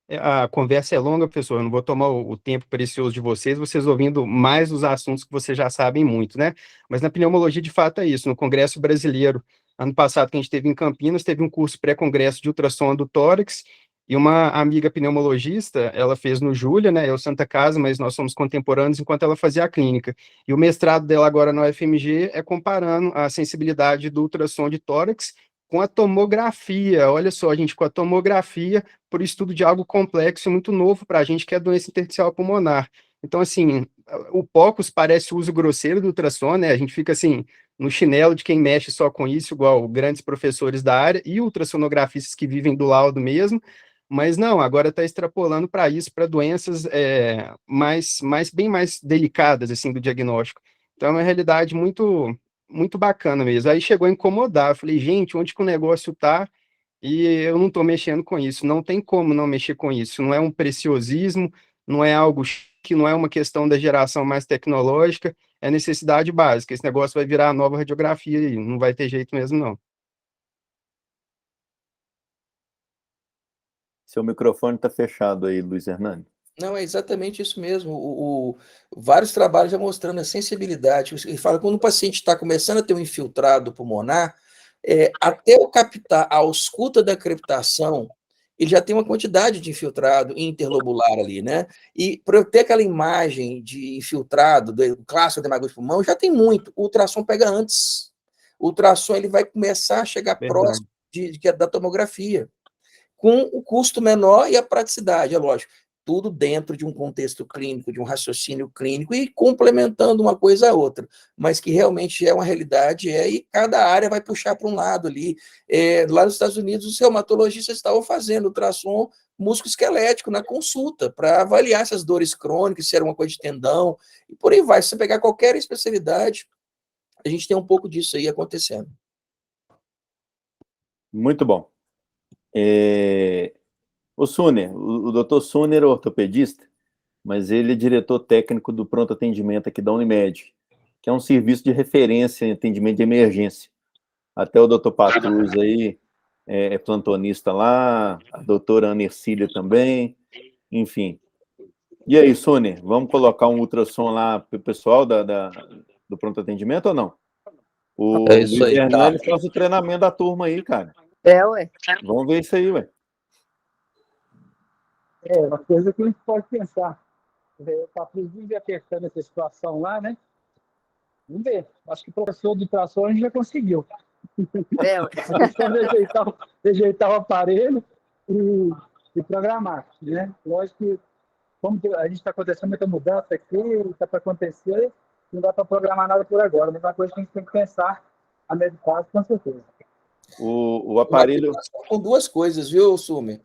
Speaker 13: A conversa é longa, professor, eu não vou tomar o tempo precioso de vocês ouvindo mais os assuntos que vocês já sabem muito, né? Mas na pneumologia, de fato, é isso. No Congresso Brasileiro, ano passado, que a gente teve em Campinas, teve um curso pré-congresso de ultrassom do tórax, e uma amiga pneumologista, ela fez no Júlia, né, eu Santa Casa, mas nós somos contemporâneos enquanto ela fazia a clínica. E o mestrado dela agora no UFMG é comparando a sensibilidade do ultrassom de tórax com a tomografia. Olha só, gente, com a tomografia, por estudo de algo complexo, muito novo para a gente, que é a doença intersticial pulmonar. Então, assim, o POCUS parece o uso grosseiro do ultrassom, né? A gente fica, assim, no chinelo de quem mexe só com isso, igual grandes professores da área e ultrassonografistas que vivem do laudo mesmo, mas não, agora está extrapolando para isso, para doenças bem mais delicadas, assim, do diagnóstico. Então, é uma realidade muito bacana mesmo. Aí chegou a incomodar, eu falei, gente, onde que o negócio está? E eu não estou mexendo com isso, não tem como não mexer com isso, não é um preciosismo, não é algo que não é uma questão da geração mais tecnológica, é necessidade básica, esse negócio vai virar a nova radiografia aí, não vai ter jeito mesmo não.
Speaker 1: Seu microfone está fechado aí, Luiz Hernani.
Speaker 2: Não, é exatamente isso mesmo. Vários trabalhos já mostrando a sensibilidade. Ele fala que quando o paciente está começando a ter um infiltrado pulmonar, até eu captar a ausculta da crepitação, ele já tem uma quantidade de infiltrado interlobular ali, né? E para eu ter aquela imagem de infiltrado, do clássico de hemagogia de pulmão, já tem muito. O ultrassom pega antes. O ultrassom ele vai começar a chegar próximo da tomografia, com o custo menor e a praticidade, é lógico. Tudo dentro de um contexto clínico, de um raciocínio clínico e complementando uma coisa a outra, mas que realmente é uma realidade, e cada área vai puxar para um lado ali. Lá nos Estados Unidos, os reumatologistas estavam fazendo ultrassom músculo-esquelético na consulta, para avaliar essas dores crônicas, se era uma coisa de tendão, e por aí vai. Se você pegar qualquer especialidade, a gente tem um pouco disso aí acontecendo.
Speaker 1: Muito bom. O Suner, o doutor Suner é ortopedista, mas ele é diretor técnico do pronto atendimento aqui da Unimed, que é um serviço de referência em atendimento de emergência. Até o doutor Patrus aí é plantonista lá, a doutora Ana Ercília também, enfim. E aí, Suner, vamos colocar um ultrassom lá para o pessoal do pronto atendimento ou não? O
Speaker 10: É isso
Speaker 1: Luiz
Speaker 10: aí,
Speaker 1: Hernani
Speaker 10: tá.
Speaker 1: faz o treinamento da turma aí, cara.
Speaker 11: Ué.
Speaker 1: Vamos ver isso aí, ué.
Speaker 14: É uma coisa que a gente pode pensar. O Patrus vive apertando essa situação lá, né? Vamos ver. Acho que o professor de ultrassom a gente já conseguiu.
Speaker 11: Ué.
Speaker 14: É só rejeitar o aparelho e programar, né? Lógico que, como a gente está acontecendo muita mudança aqui, está para acontecer, não dá para programar nada por agora. Mas é uma coisa que a gente tem que pensar a médio prazo, com certeza.
Speaker 1: O aparelho...
Speaker 2: Com duas coisas, viu, Sumer?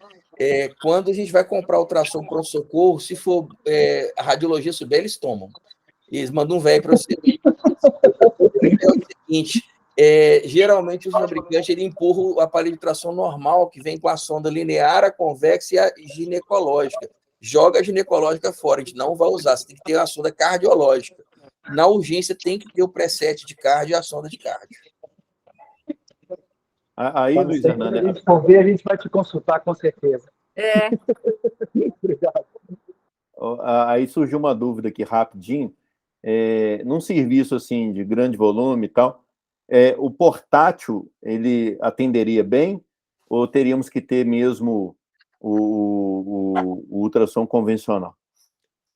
Speaker 2: Quando a gente vai comprar ultrassom pronto-socorro, se for a radiologia subir, eles tomam. Eles mandam um velho para você. É o seguinte, geralmente os fabricantes ele empurram o aparelho de ultrassom normal, que vem com a sonda linear, a convexa e a ginecológica. Joga a ginecológica fora, a gente não vai usar, você tem que ter a sonda cardiológica. Na urgência tem que ter o preset de cardio e a sonda de cardio.
Speaker 1: Aí, Luiz Hernani...
Speaker 14: Se a gente for ver, a gente vai te consultar, com certeza. Obrigado.
Speaker 1: Aí surgiu uma dúvida aqui, rapidinho. Num serviço, assim, de grande volume e tal, o portátil, ele atenderia bem? Ou teríamos que ter mesmo o ultrassom convencional?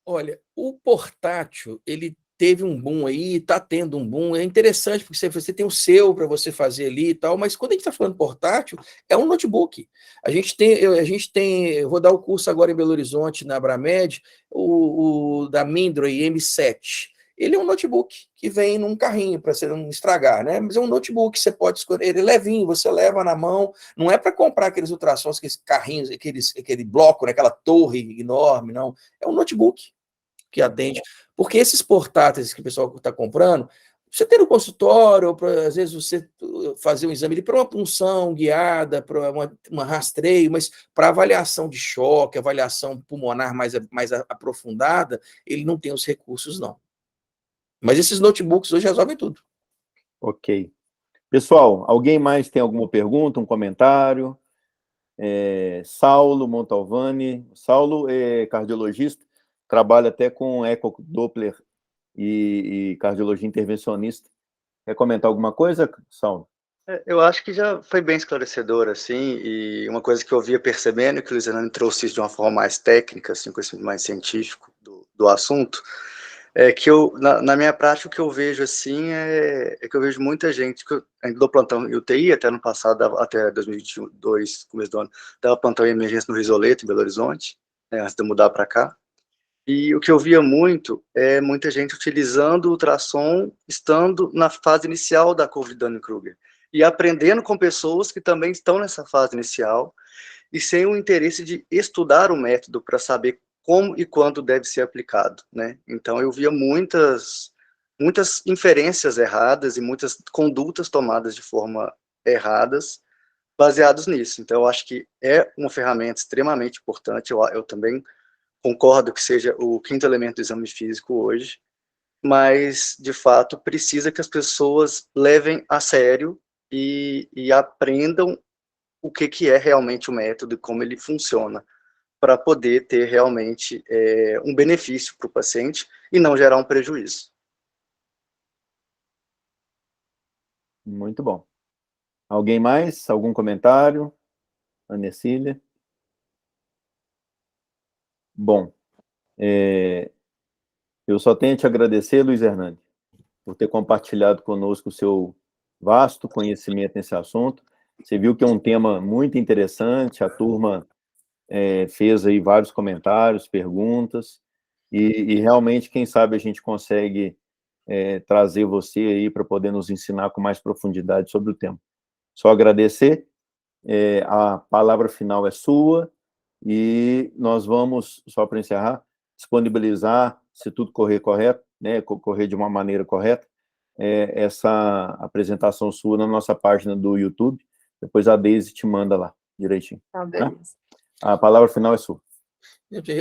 Speaker 2: Olha, o portátil, ele teve um boom aí, está tendo um boom, é interessante, porque você tem o seu para você fazer ali e tal, mas quando a gente está falando portátil, é um notebook. A gente tem, eu vou dar o curso agora em Belo Horizonte, na Abramed, o da Mindray M7. Ele é um notebook que vem num carrinho para você não estragar, né? Mas é um notebook, você pode escolher, ele é levinho, você leva na mão, não é para comprar aqueles ultrassons, aqueles carrinhos, aquele bloco, né? Aquela torre enorme, não. É um notebook que atende, porque esses portáteis que o pessoal está comprando, você ter no consultório, ou às vezes você fazer um exame para uma punção guiada, para uma rastreio, mas para avaliação de choque, avaliação pulmonar mais aprofundada, ele não tem os recursos, não. Mas esses notebooks hoje resolvem tudo.
Speaker 1: Ok. Pessoal, alguém mais tem alguma pergunta, um comentário? Saulo Montalvani. Saulo é cardiologista, trabalha até com ecodoppler e cardiologia intervencionista. Quer comentar alguma coisa, Saulo?
Speaker 15: Eu acho que já foi bem esclarecedor, assim, e uma coisa que eu via percebendo, que o Luiz Hernani trouxe isso de uma forma mais técnica, assim, conhecimento mais científico do assunto, é que na minha prática, o que eu vejo, assim, é que eu vejo muita gente, que eu ainda dou plantão em UTI, até ano passado, até 2022, começo do ano, dava plantão em emergência no Risoleto, em Belo Horizonte, antes de eu mudar para cá. E o que eu via muito é muita gente utilizando o ultrassom estando na fase inicial da curva de Dunning-Kruger e aprendendo com pessoas que também estão nessa fase inicial e sem o interesse de estudar o método para saber como e quando deve ser aplicado, né? Então eu via muitas inferências erradas e muitas condutas tomadas de forma erradas baseados nisso. Então eu acho que é uma ferramenta extremamente importante. Eu também concordo que seja o quinto elemento do exame físico hoje, mas, de fato, precisa que as pessoas levem a sério e aprendam o que é realmente o método e como ele funciona, para poder ter realmente um benefício para o paciente e não gerar um prejuízo.
Speaker 1: Muito bom. Alguém mais? Algum comentário? Ana Cília? Bom, eu só tenho a te agradecer, Luiz Hernani, por ter compartilhado conosco o seu vasto conhecimento nesse assunto. Você viu que é um tema muito interessante, a turma fez aí vários comentários, perguntas, e realmente, quem sabe, a gente consegue trazer você aí para poder nos ensinar com mais profundidade sobre o tema. Só agradecer, a palavra final é sua, e nós vamos, só para encerrar, disponibilizar, se tudo correr correto, né, correr de uma maneira correta, essa apresentação sua na nossa página do YouTube, depois a Deise te manda lá, direitinho.
Speaker 11: Tá,
Speaker 1: Tá?
Speaker 11: beleza.
Speaker 1: A palavra final é sua.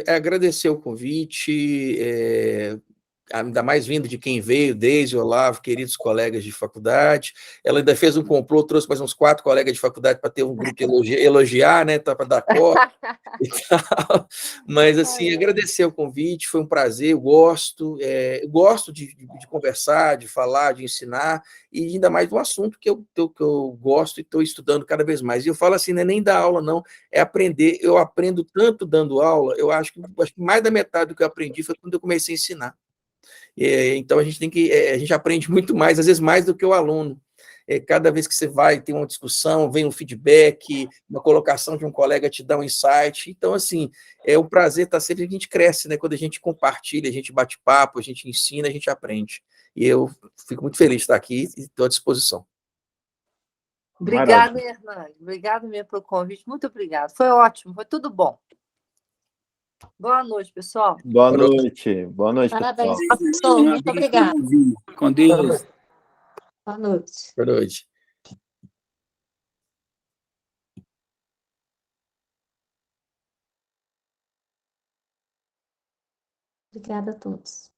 Speaker 2: Agradecer o convite, ainda mais vindo de quem veio, Deise, Olavo, queridos colegas de faculdade. Ela ainda fez um complô, trouxe mais uns 4 colegas de faculdade para ter um grupo que elogiar, né, para dar corte e tal. Mas, assim, agradecer o convite, foi um prazer, eu gosto de conversar, de falar, de ensinar, e ainda mais do assunto que eu gosto e estou estudando cada vez mais. E eu falo assim, não é nem dar aula, não, é aprender. Eu aprendo tanto dando aula, eu acho que mais da metade do que eu aprendi foi quando eu comecei a ensinar. Então a gente aprende muito mais, às vezes mais do que o aluno. Cada vez que você vai ter uma discussão, vem um feedback, uma colocação de um colega te dá um insight. Então, assim, o prazer está sempre, a gente cresce, né? Quando a gente compartilha, a gente bate papo, a gente ensina, a gente aprende. E eu fico muito feliz de estar aqui e estou à disposição.
Speaker 11: Obrigada, Hernani. Obrigada mesmo pelo convite. Muito obrigada. Foi ótimo, foi tudo bom. Boa noite, pessoal.
Speaker 1: Boa noite. Boa noite,
Speaker 11: Parabéns,
Speaker 1: pessoal.
Speaker 11: professor. Muito obrigada.
Speaker 12: Com Deus.
Speaker 11: Boa noite.
Speaker 2: Boa noite.
Speaker 11: Obrigada a todos.